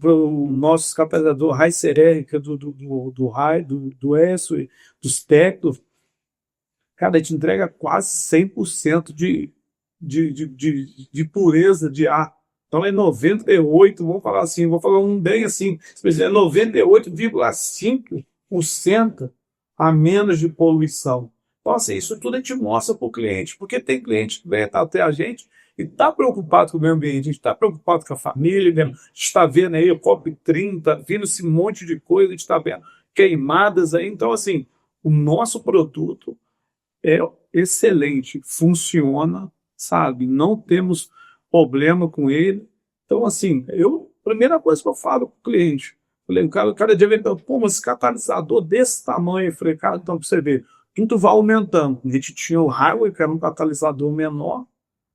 o nosso capitalizador Raicerer, que é do ESO, dos técnicos. Cara, a gente entrega quase 100% de pureza de ar. Então é 98, vamos falar assim, vou falar um bem assim, é 98,5% a menos de poluição. Então, assim, isso tudo a gente mostra para o cliente, porque tem cliente que vem até a gente e está preocupado com o meio ambiente, a gente está preocupado com a família, né? A gente está vendo aí o COP30, vindo esse monte de coisa, a gente está vendo queimadas aí. Então, assim, o nosso produto é excelente, funciona, sabe? Não temos problema com ele. Então, assim, primeira coisa que eu falo para o cliente, falei, o cara deve ver, pô, mas esse catalisador desse tamanho, eu falei, cara, então para você ver, tudo vai aumentando. A gente tinha o Highway, que era um catalisador menor,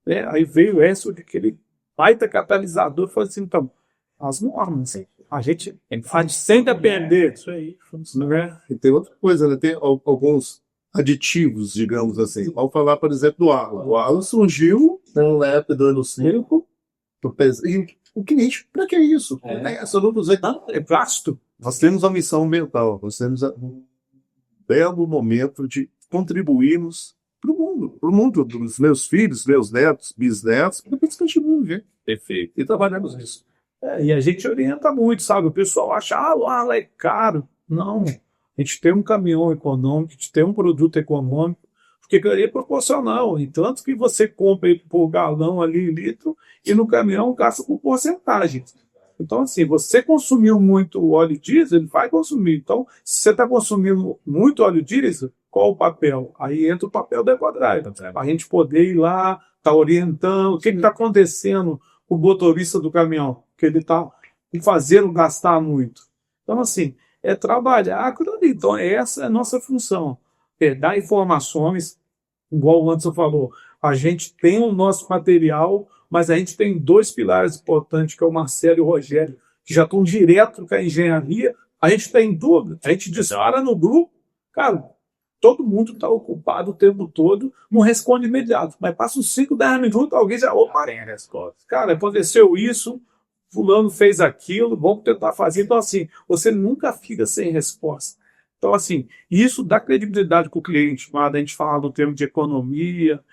né? Aí veio o ESO, aquele baita catalisador, falei assim, então, as normas, a gente faz sem depender. Isso aí, né? E tem outra coisa, né? Tem alguns aditivos, digamos assim. Vamos falar, por exemplo, do Arla. O Arla surgiu na época do ano 5, e o cliente, para que isso? Essa não usei nada, é plástico. Nós temos uma missão ambiental, nós temos um belo momento de contribuirmos para o mundo dos meus filhos, meus netos, bisnetos, para que a gente mundo, Perfeito. e trabalhamos nisso. E a gente orienta muito, sabe? O pessoal acha, o Arla é caro. Não, a gente tem um caminhão econômico, a gente tem um produto econômico, porque ele é proporcional. E tanto que você compra ele por galão ali, litro, e no caminhão gasta por porcentagem. Então, assim, você consumiu muito óleo diesel, ele vai consumir. Então, se você está consumindo muito óleo diesel, qual o papel? Aí entra o papel da Ecodrive. A gente poder ir lá, tá orientando, o que está acontecendo com o motorista do caminhão, que ele está fazendo gastar muito. Então, assim, é trabalhar aquilo ali. Então, essa é a nossa função. É dar informações, igual o Anderson falou, a gente tem o nosso material, mas a gente tem dois pilares importantes, que é o Marcelo e o Rogério, que já estão direto com a engenharia. A gente tem dúvida, a gente dispara no grupo, cara, todo mundo está ocupado o tempo todo, não responde imediato, mas passa uns 5, 10 minutos, alguém já, opa, tem a resposta. Cara, aconteceu isso, fulano fez aquilo, vamos tentar fazer. Então, assim, você nunca fica sem resposta. Então, assim, isso dá credibilidade com o cliente, mas a gente fala no termo de economia,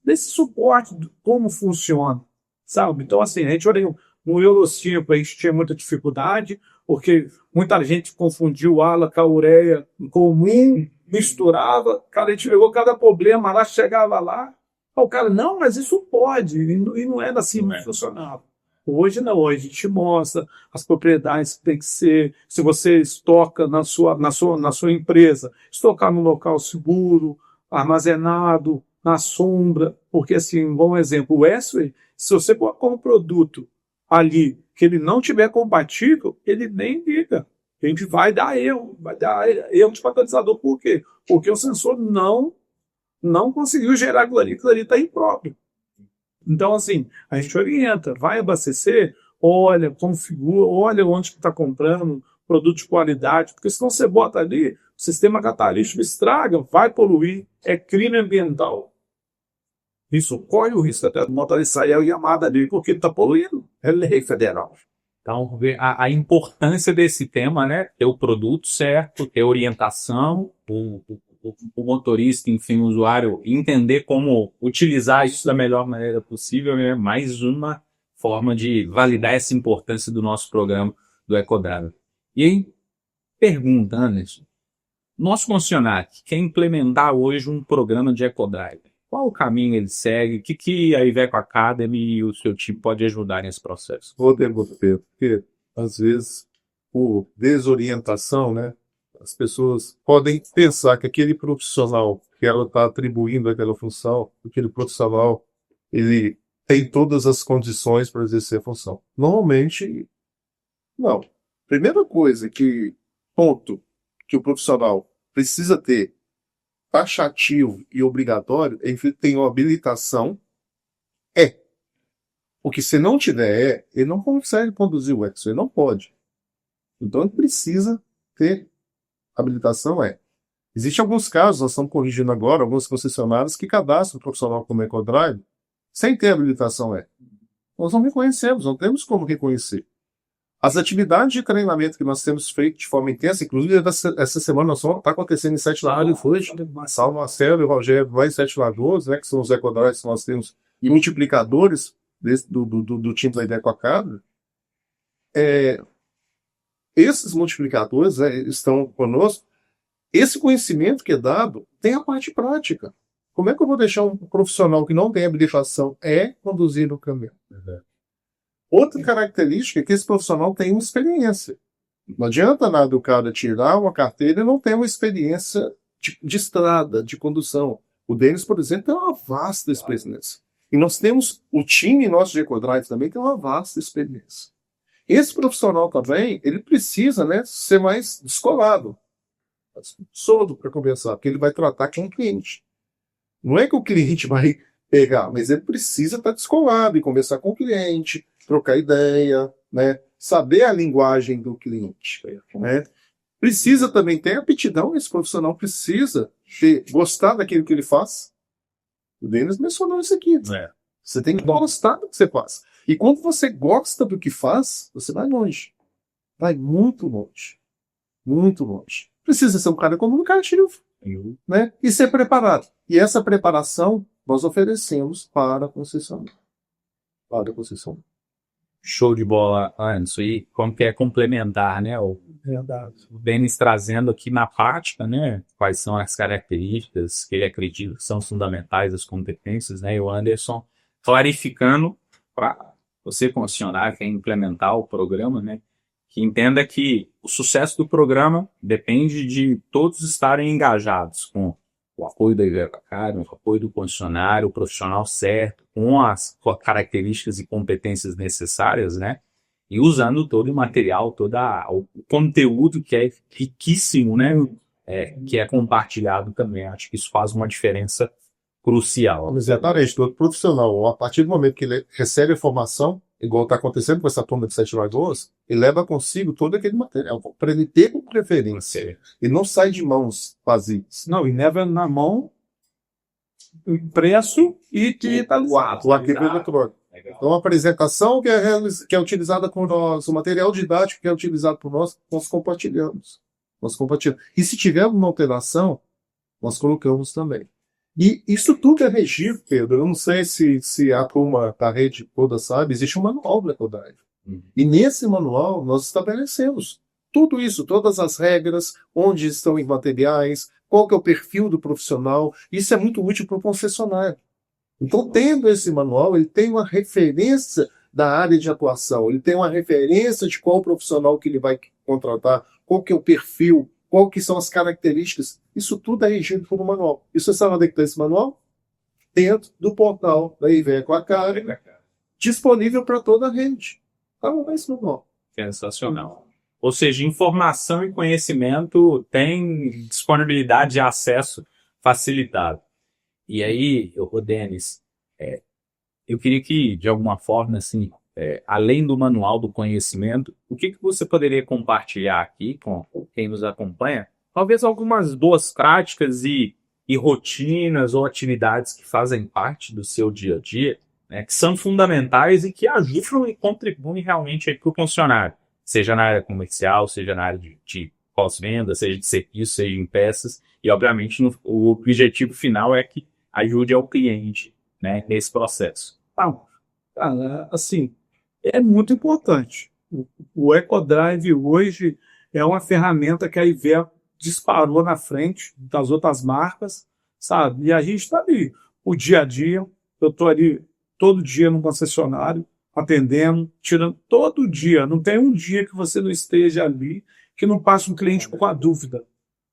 desse suporte, de como funciona, sabe? Então, assim, a gente olha no Euro 5, a gente tinha muita dificuldade, porque muita gente confundiu o Arla com a ureia comum, misturava, cara, a gente pegou cada problema lá, chegava lá, o cara, não, mas isso pode, e não era assim que funcionava. Hoje não, hoje a gente mostra as propriedades que tem que ser, se você estoca na sua empresa, estocar no local seguro, armazenado, na sombra, porque assim, bom exemplo, o Wesley, se você colocar um produto ali que ele não tiver compatível, ele nem liga. A gente vai dar erro de catalisador. Por quê? Porque o sensor não conseguiu gerar aquilo ali está impróprio. Então, assim, a gente orienta, vai abastecer, olha, configura, olha onde que está comprando, produto de qualidade, porque senão você bota ali, o sistema catalítico estraga, vai poluir, é crime ambiental. Isso corre o risco até do motorista sair Yamada ali, porque está poluindo, é lei federal. Então, a importância desse tema, né? Ter o produto certo, ter orientação, o motorista, enfim, o usuário, entender como utilizar isso da melhor maneira possível, é mais uma forma de validar essa importância do nosso programa do Ecodrive. E aí, pergunta, Anderson, Nosso funcionário que quer implementar hoje um programa de EcoDrive, qual o caminho ele segue? O que a Iveco Academy e o seu time pode ajudar nesse processo? Vou devolver, porque às vezes, por desorientação, né, as pessoas podem pensar que aquele profissional que ela está atribuindo aquela função, aquele profissional, ele tem todas as condições para exercer a função. Normalmente, não. Primeira coisa ponto que o profissional precisa ter taxativo e obrigatório é que ele tenha uma habilitação. Porque se não tiver, ele não consegue conduzir o Exo, ele não pode. Então ele precisa ter habilitação. Existem alguns casos, nós estamos corrigindo agora, alguns concessionários que cadastram o profissional como EcoDrive sem ter habilitação. Nós não reconhecemos, não temos como reconhecer. As atividades de treinamento que nós temos feito de forma intensa, inclusive essa semana está acontecendo em Sete Lagoas, hoje, Salmo Marcelo e Rogério vai em Sete Lagoas, né, que são os EcoDrives que nós temos, e multiplicadores do time da Iveco Academy. Esses multiplicadores estão conosco. Esse conhecimento que é dado tem a parte prática. Como é que eu vou deixar um profissional que não tem habilitação conduzir no caminhão? Outra característica é que esse profissional tem uma experiência. Não adianta nada o cara tirar uma carteira e não ter uma experiência de estrada, de condução. O Denis, por exemplo, tem uma vasta experiência. E nós temos, o time nosso de EcoDrive também tem uma vasta experiência. Esse profissional também, ele precisa, né, ser mais descolado. Soldo para conversar, porque ele vai tratar com o cliente. Não é que o cliente vai pegar, mas ele precisa estar descolado e conversar com o cliente, trocar ideia, né, saber a linguagem do cliente. Né. Precisa também ter aptidão, esse profissional precisa gostar daquilo que ele faz. O Denis mencionou isso aqui. Você tem que gostar do que você faz. E quando você gosta do que faz, você vai longe. Vai muito longe. Muito longe. Precisa ser um cara comunicativo. Né? E ser preparado. E essa preparação nós oferecemos para a concessionária. Show de bola, Anderson. E como que é complementar, né? O Denis trazendo aqui na prática, né? Quais são as características que ele acredita que são fundamentais, as competências, né? E o Anderson clarificando para você, concessionário, que quer implementar o programa, né? Que entenda que o sucesso do programa depende de todos estarem engajados com o apoio da Iveco Academy, o apoio do concessionário, o profissional certo, com as características e competências necessárias, né? E usando todo o material, todo o conteúdo que é riquíssimo, né? Que é compartilhado também. Acho que isso faz uma diferença crucial. Exatamente, todo profissional, a partir do momento que ele recebe a formação, igual está acontecendo com essa turma de Sete Lagoas, ele leva consigo todo aquele material, para ele ter como preferência. Ele não sai de mãos vazias. Não, e leva na mão impresso e digitalizado. O arquivo eletrônico. Então, a apresentação que é utilizada por nós, o material didático que é utilizado por nós compartilhamos. E se tiver uma alteração, nós colocamos também. E isso tudo é regido, Pedro. Eu não sei se a turma da rede toda sabe, existe um manual do EcoDrive. E nesse manual nós estabelecemos tudo isso, todas as regras, onde estão os materiais, qual que é o perfil do profissional. Isso é muito útil para o concessionário. Então, tendo esse manual, ele tem uma referência da área de atuação, ele tem uma referência de qual profissional que ele vai contratar, qual que é o perfil, qual que são as características. Isso tudo é regido por um manual. E você sabe onde é que está esse manual? Dentro do portal da Iveco Academy, disponível para toda a rede. Então, é esse manual. Sensacional. Ou seja, informação e conhecimento tem disponibilidade de acesso facilitado. E aí, Denis, eu queria que, de alguma forma, assim, além do manual do conhecimento, o que você poderia compartilhar aqui com quem nos acompanha? Talvez algumas boas práticas e rotinas ou atividades que fazem parte do seu dia a dia, né, que são fundamentais e que ajudam e contribuem realmente para o funcionário, seja na área comercial, seja na área de pós-venda, seja de serviço, seja em peças, e obviamente o objetivo final é que ajude ao cliente, né, nesse processo. Então, cara, assim, é muito importante. O EcoDrive hoje é uma ferramenta que a Iveco disparou na frente das outras marcas, sabe? E a gente está ali, o dia a dia, eu estou ali todo dia no concessionário, atendendo, tirando todo dia. Não tem um dia que você não esteja ali, que não passe um cliente com a dúvida.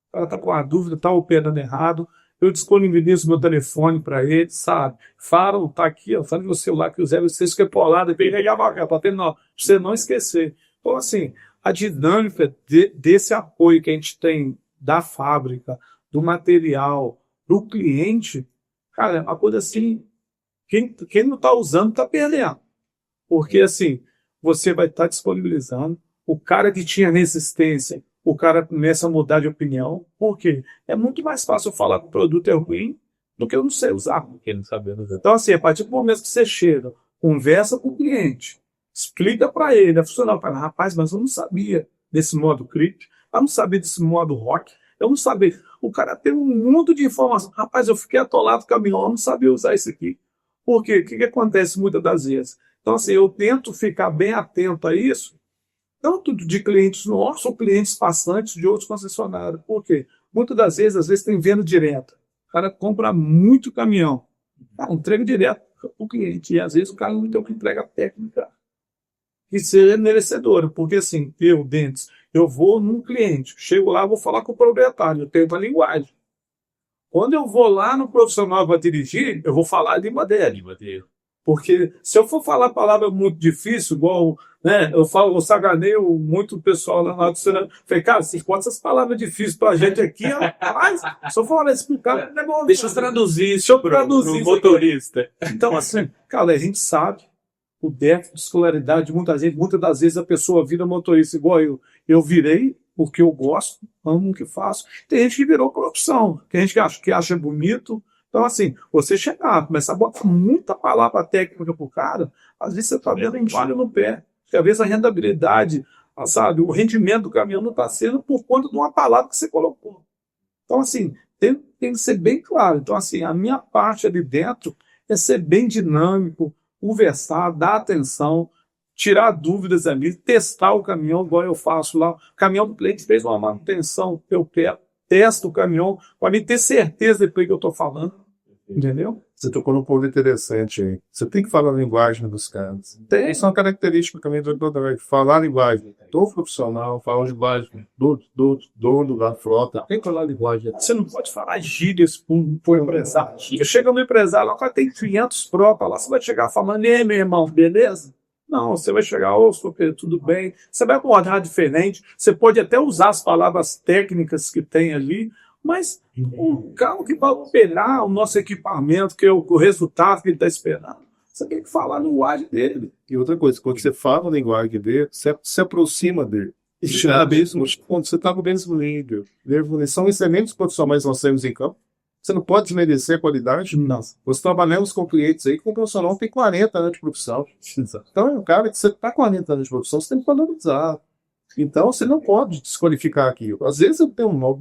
O cara está com a dúvida, está operando errado, eu disponibilizo meu telefone para ele, sabe? Fala, tá aqui, ó, fala no meu celular que o 06 que é polado, e para você não esquecer. Então, assim, a dinâmica desse apoio que a gente tem da fábrica, do material, do cliente, cara, é uma coisa assim, quem não está usando está perdendo. Porque, assim, você vai estar disponibilizando, o cara que tinha resistência, o cara começa a mudar de opinião. Por quê? É muito mais fácil eu falar que o produto é ruim do que eu não sei usar. Porque não sabemos. Então, assim, a partir do momento que você chega, conversa com o cliente, explica para ele, a funcionário fala, rapaz, mas eu não sabia desse modo clip, eu não sabia desse modo rock, eu não sabia. O cara tem um mundo de informação. Rapaz, eu fiquei atolado no caminhão, eu não sabia usar isso aqui. Por quê? O que acontece muitas das vezes? Então, assim, eu tento ficar bem atento a isso, tanto de clientes nossos ou clientes passantes de outros concessionários. Por quê? Muitas das vezes, às vezes tem venda direta. O cara compra muito caminhão. Entrega direto para o cliente. E às vezes o cara não tem o que entrega técnica que seja merecedora. Porque assim, Dentes, eu vou num cliente, chego lá, vou falar com o proprietário, eu tenho uma linguagem. Quando eu vou lá no profissional para dirigir, eu vou falar a língua dele. Porque se eu for falar palavra muito difícil, igual, né, eu saganeio muito o pessoal lá do Senado. Falei, cara, você conta essas palavras difíceis pra gente aqui, rapaz, se eu for explicar, não é bom. Deixa eu traduzir isso pro motorista. Então, assim, cara, a gente sabe o déficit de escolaridade, muitas das vezes a pessoa vira motorista igual eu. Eu virei porque eu gosto, amo o que faço. Tem gente que virou por opção, tem gente que acha bonito. Então, assim, você chegar, começar a botar muita palavra técnica pro cara, às vezes você está vendo um palho no pé. Porque às vezes a rentabilidade, sabe, o rendimento do caminhão não está sendo por conta de uma palavra que você colocou. Então, assim, tem que ser bem claro. Então, assim, a minha parte ali dentro é ser bem dinâmico, conversar, dar atenção, tirar dúvidas ali, testar o caminhão, igual eu faço lá. O caminhão do cliente fez uma manutenção, eu quero, testo o caminhão, para mim ter certeza depois que eu estou falando. Entendeu? Você tocou num ponto interessante aí. Você tem que falar a linguagem dos caras. Tem. Isso é uma característica também do Ecodrag. Falar a linguagem do profissional, falar a linguagem do dono da frota. Tem que falar a linguagem. Você não pode falar gírias para o empresário. Chega no empresário, lá tem 500 próprios lá, você vai chegar falando, ei, meu irmão, beleza? Não, você vai chegar, ô, tudo bem. Você vai abordar diferente. Você pode até usar as palavras técnicas que tem ali, mas um carro que vai operar o nosso equipamento, que é o resultado que ele está esperando, você tem que falar a linguagem dele. E outra coisa, quando você fala a linguagem dele, você se aproxima dele. Já mesmo quando você está com o mesmo líder. São excelentes profissionais que nós temos em campo. Você não pode desmerecer a qualidade. Não. Nós trabalhamos com clientes aí que o profissional tem 40 anos de profissão. Então é um cara que você está com 40 anos de profissão, você tem que valorizar. Então, você não pode desqualificar aquilo. Às vezes eu tenho um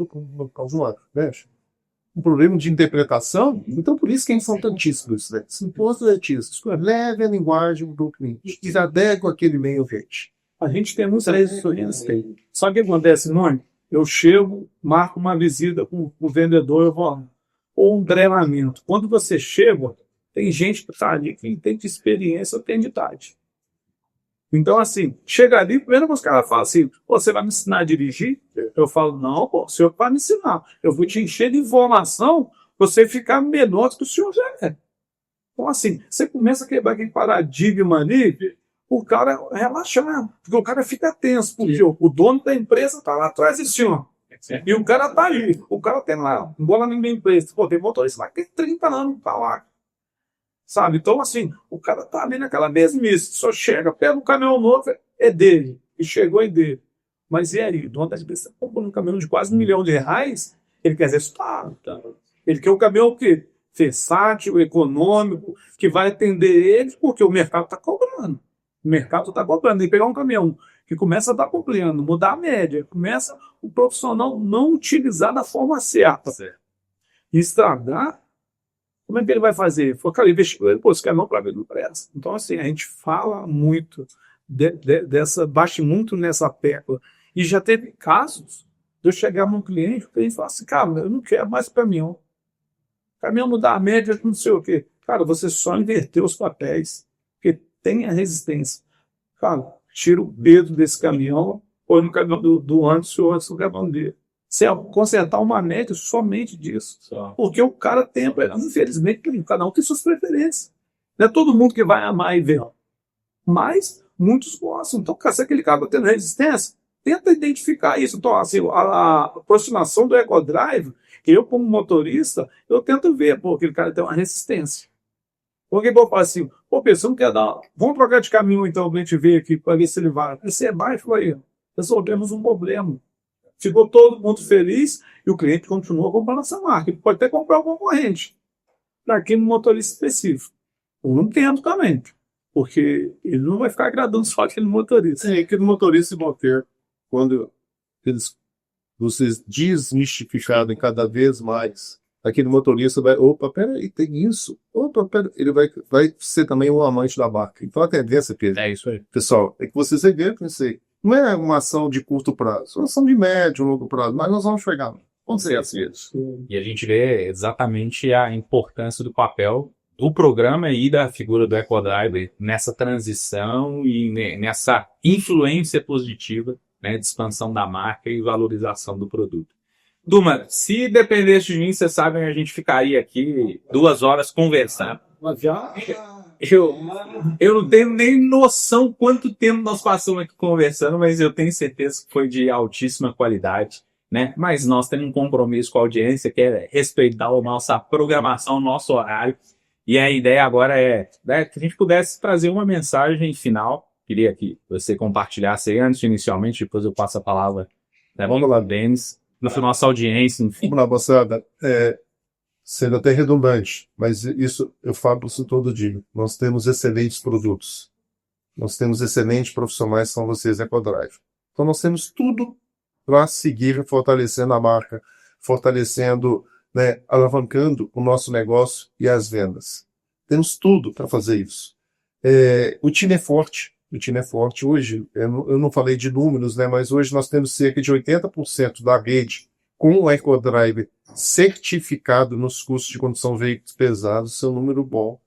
problema de interpretação, então por isso que eles são tantíssimos. Né? São todos artistas. Leve a linguagem do cliente e adequa aquele meio verde. A gente tem muitas restrições. Só que o que acontece, Noni? Eu chego, marco uma visita com o vendedor, eu vou ou um treinamento. Quando você chega, tem gente que está ali que tem de experiência, tem de idade. Então, assim, chega ali, primeiro que os caras falam assim, você vai me ensinar a dirigir? Eu falo, não, pô, o senhor vai me ensinar. Eu vou te encher de informação para você ficar melhor do que o senhor já é. Então, assim, você começa a quebrar aquele paradigma ali, o cara relaxar, porque o cara fica tenso, porque o dono da empresa está lá atrás desse senhor. E o cara está ali, o cara tem lá, embora na minha empresa, pô, tem motorista lá que tem 30 anos para lá. Sabe? Então, assim, o cara tá ali naquela mesmice, só chega, pega um caminhão novo, é dele, e chegou em dele. Mas e aí? O dono da empresa comprou um caminhão de quase R$1 milhão, ele quer exercitar. Ele quer um caminhão o quê? Versátil, econômico, que vai atender ele, porque o mercado está cobrando. O mercado está cobrando. Tem que pegar um caminhão que começa a estar cobrando, mudar a média, começa o profissional não utilizar da forma certa. E estragar. Como é que ele vai fazer? Foi aquele investidor, pô, esse caminhão para ver no preço. Então, assim, a gente fala muito bate muito nessa tecla. E já teve casos de eu chegar num cliente, o cliente fala assim, cara, eu não quero mais caminhão. Caminhão não dá a média, não sei o quê. Cara, você só inverteu os papéis, porque tem a resistência. Cara, tira o dedo desse caminhão, põe no caminhão do Anderson e o Anderson no caminhão dele. Você consertar uma média somente disso. Porque o cara tem, infelizmente, cada um tem suas preferências. Não é todo mundo que vai amar e ver. Mas muitos gostam. Então, se aquele cara está tendo resistência, tenta identificar isso. Então, assim, a aproximação do EcoDrive, eu, como motorista, eu tento ver, pô, aquele cara tem uma resistência. Porque eu falo assim, pô, pessoal, não quer dar. Vamos trocar de caminho, então, pra gente ver aqui, para ver se ele vai. Você vai e falou aí, resolvemos um problema. Ficou todo mundo feliz e o cliente continua comprando essa marca. Ele pode até comprar o concorrente, daquele motorista específico. Eu não entendo também, porque ele não vai ficar agradando só aquele motorista. É, aquele motorista vão ter, quando vocês desmistificarem cada vez mais, aquele motorista vai, opa, peraí, tem isso. Opa, peraí, ele vai ser também um amante da marca. Então a tendência, Pedro, É isso aí. pessoal, é que vocês revertam isso aí. Não é uma ação de curto prazo, é uma ação de médio, longo prazo, mas nós vamos chegar lá. Vamos ser assim. E a gente vê exatamente a importância do papel do programa e da figura do EcoDrive nessa transição e nessa influência positiva, né, de expansão da marca e valorização do produto. Duma, se dependesse de mim, vocês sabem, a gente ficaria aqui 2 horas conversando. Mas já... Eu não tenho nem noção quanto tempo nós passamos aqui conversando, mas eu tenho certeza que foi de altíssima qualidade, né? Mas nós temos um compromisso com a audiência, que é respeitar a nossa programação, o nosso horário. E a ideia agora é, né, que a gente pudesse trazer uma mensagem final. Queria que você compartilhasse aí antes, inicialmente, depois eu passo a palavra, né, Vamos lá, Denis, para nossa audiência, enfim. Vamos lá, moçada. Sendo até redundante, mas isso eu falo isso todo dia. Nós temos excelentes produtos. Nós temos excelentes profissionais, são vocês, EcoDrive. Então nós temos tudo para seguir fortalecendo a marca, fortalecendo, né, alavancando o nosso negócio e as vendas. Temos tudo para fazer isso. O time é forte. O time é forte. Hoje, eu não falei de números, né, mas hoje nós temos cerca de 80% da rede com o EcoDrive certificado nos cursos de condução de veículos pesados. Isso é um número bom.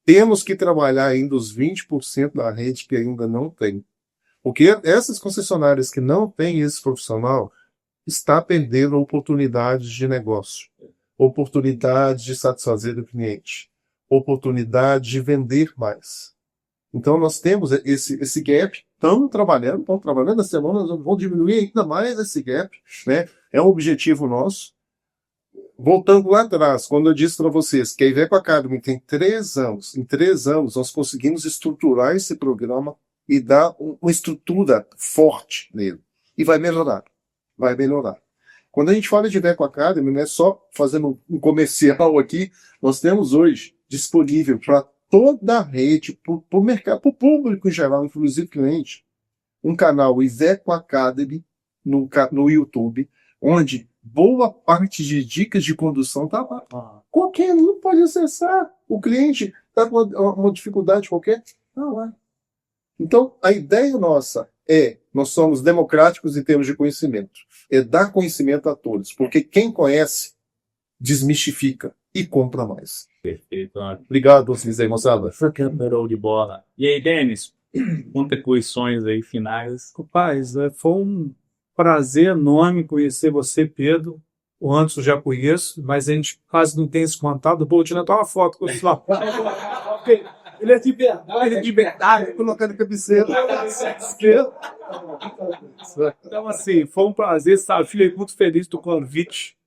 Temos que trabalhar ainda os 20% da rede que ainda não tem. Porque essas concessionárias que não têm esse profissional está perdendo oportunidades de negócio, oportunidades de satisfazer o cliente, oportunidade de vender mais. Então nós temos esse gap, estamos trabalhando na semana, nós vamos diminuir ainda mais esse gap, né? É um objetivo nosso. Voltando lá atrás, quando eu disse para vocês que a Iveco Academy tem 3 anos, em 3 anos nós conseguimos estruturar esse programa e dar uma estrutura forte nele. E vai melhorar. Vai melhorar. Quando a gente fala de Iveco Academy, não é só fazendo um comercial aqui, nós temos hoje disponível para toda a rede, para o mercado, para o público em geral, inclusive cliente, um canal Iveco Academy no YouTube, onde boa parte de dicas de condução está lá. Qualquer um pode acessar. O cliente está com uma dificuldade qualquer, está lá. Então, a ideia nossa nós somos democráticos em termos de conhecimento. É dar conhecimento a todos, porque quem conhece, desmistifica e compra mais. Perfeito. Obrigado, vocês aí, moçada. Show de bola. E aí, Denis, contribuições aí finais. Rapaz, foi um prazer enorme conhecer você, Pedro. O Anderson já conheço, mas a gente quase não tem esse contato. Vou tirar uma foto com ele lá. Ele é de verdade, colocando cabeceira. Então, assim, foi um prazer, sabe? Fiquei muito feliz do convite.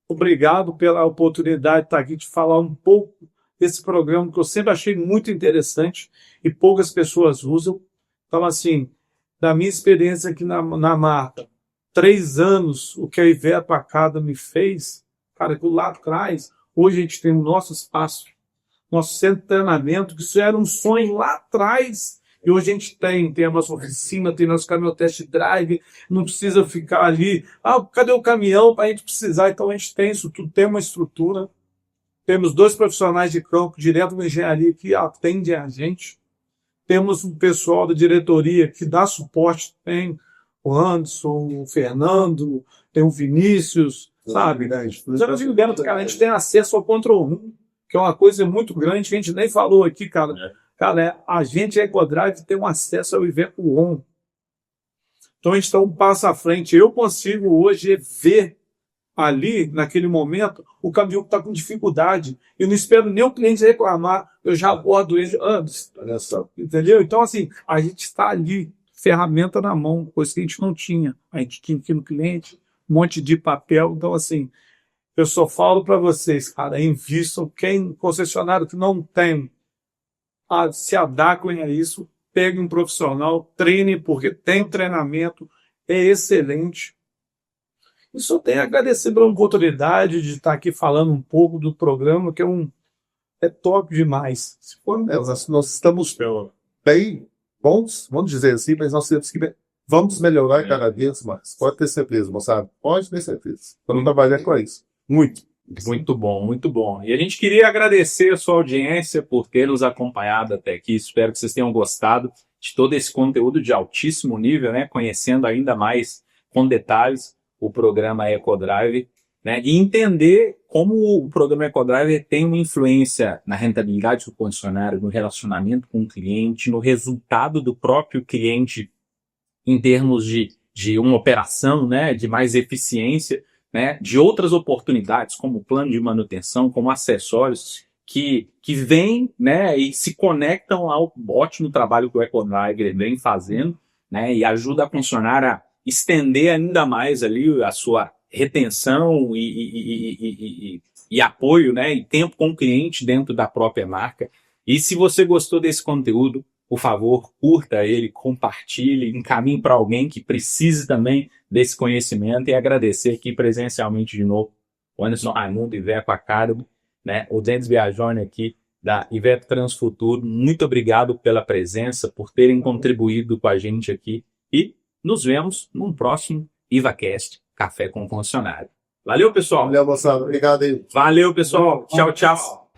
Obrigado pela oportunidade de estar aqui, de falar um pouco desse programa que eu sempre achei muito interessante e poucas pessoas usam. Então, assim, da minha experiência aqui na marca, 3 anos, o que a Iveco Academy fez, cara, que lá atrás, hoje a gente tem o nosso espaço, nosso centro de treinamento, que isso era um sonho lá atrás, e hoje a gente tem a nossa oficina, tem nosso caminhão test drive, não precisa ficar ali, cadê o caminhão para a gente precisar? Então a gente tem isso tudo, tem uma estrutura, temos 2 profissionais de campo direto da engenharia que atendem a gente, temos um pessoal da diretoria que dá suporte, tem o Anderson, o Fernando, tem o Vinícius, sabe? Estamos vivendo, cara, a gente tem acesso ao Control Room, que é uma coisa muito grande que a gente nem falou aqui, cara. Cara, a gente, a EcoDrive, tem um acesso ao Iveco On. Então a gente está um passo à frente. Eu consigo hoje ver ali, naquele momento, o caminhão que está com dificuldade. Eu não espero nem o cliente reclamar, eu já abordo ele antes. Entendeu? Então, assim, a gente está ali, ferramenta na mão, coisa que a gente não tinha. A gente tinha aqui no cliente, um monte de papel. Então, assim, eu só falo para vocês, cara, invistam. Quem concessionário que não tem, se adequem a isso, pegue um profissional, treine, porque tem treinamento, é excelente. E só tenho a agradecer pela oportunidade de estar aqui falando um pouco do programa, que é top demais. Nós estamos bem bons, vamos dizer assim, mas nós temos que vamos melhorar cada vez mais. Pode ter certeza, moçada. Pode ter certeza. Vamos trabalhar com isso. Muito. Muito bom, muito bom. E a gente queria agradecer a sua audiência por ter nos acompanhado até aqui. Espero que vocês tenham gostado de todo esse conteúdo de altíssimo nível, né? Conhecendo ainda mais com detalhes o programa EcoDrive, né? E entender como o programa EcoDrive tem uma influência na rentabilidade do concessionário, no relacionamento com o cliente, no resultado do próprio cliente em termos de uma operação, né? De mais eficiência, né, de outras oportunidades, como plano de manutenção, como acessórios, que vêm, né, e se conectam ao ótimo trabalho que o EcoDrive vem fazendo, né, e ajuda a concessionária a estender ainda mais ali a sua retenção e apoio, né, e tempo com o cliente dentro da própria marca. E se você gostou desse conteúdo, por favor, curta ele, compartilhe, encaminhe para alguém que precise também desse conhecimento, e agradecer aqui presencialmente de novo o Anderson Raimundo, Iveco Academy, né, o Denis Biagione aqui da Iveco Transfuturo. Muito obrigado pela presença, por terem contribuído com a gente aqui, e nos vemos num próximo IvaCast Café com Concessionário. Valeu, pessoal. Valeu, moçada. Obrigado aí. Valeu, pessoal. Tchau, tchau.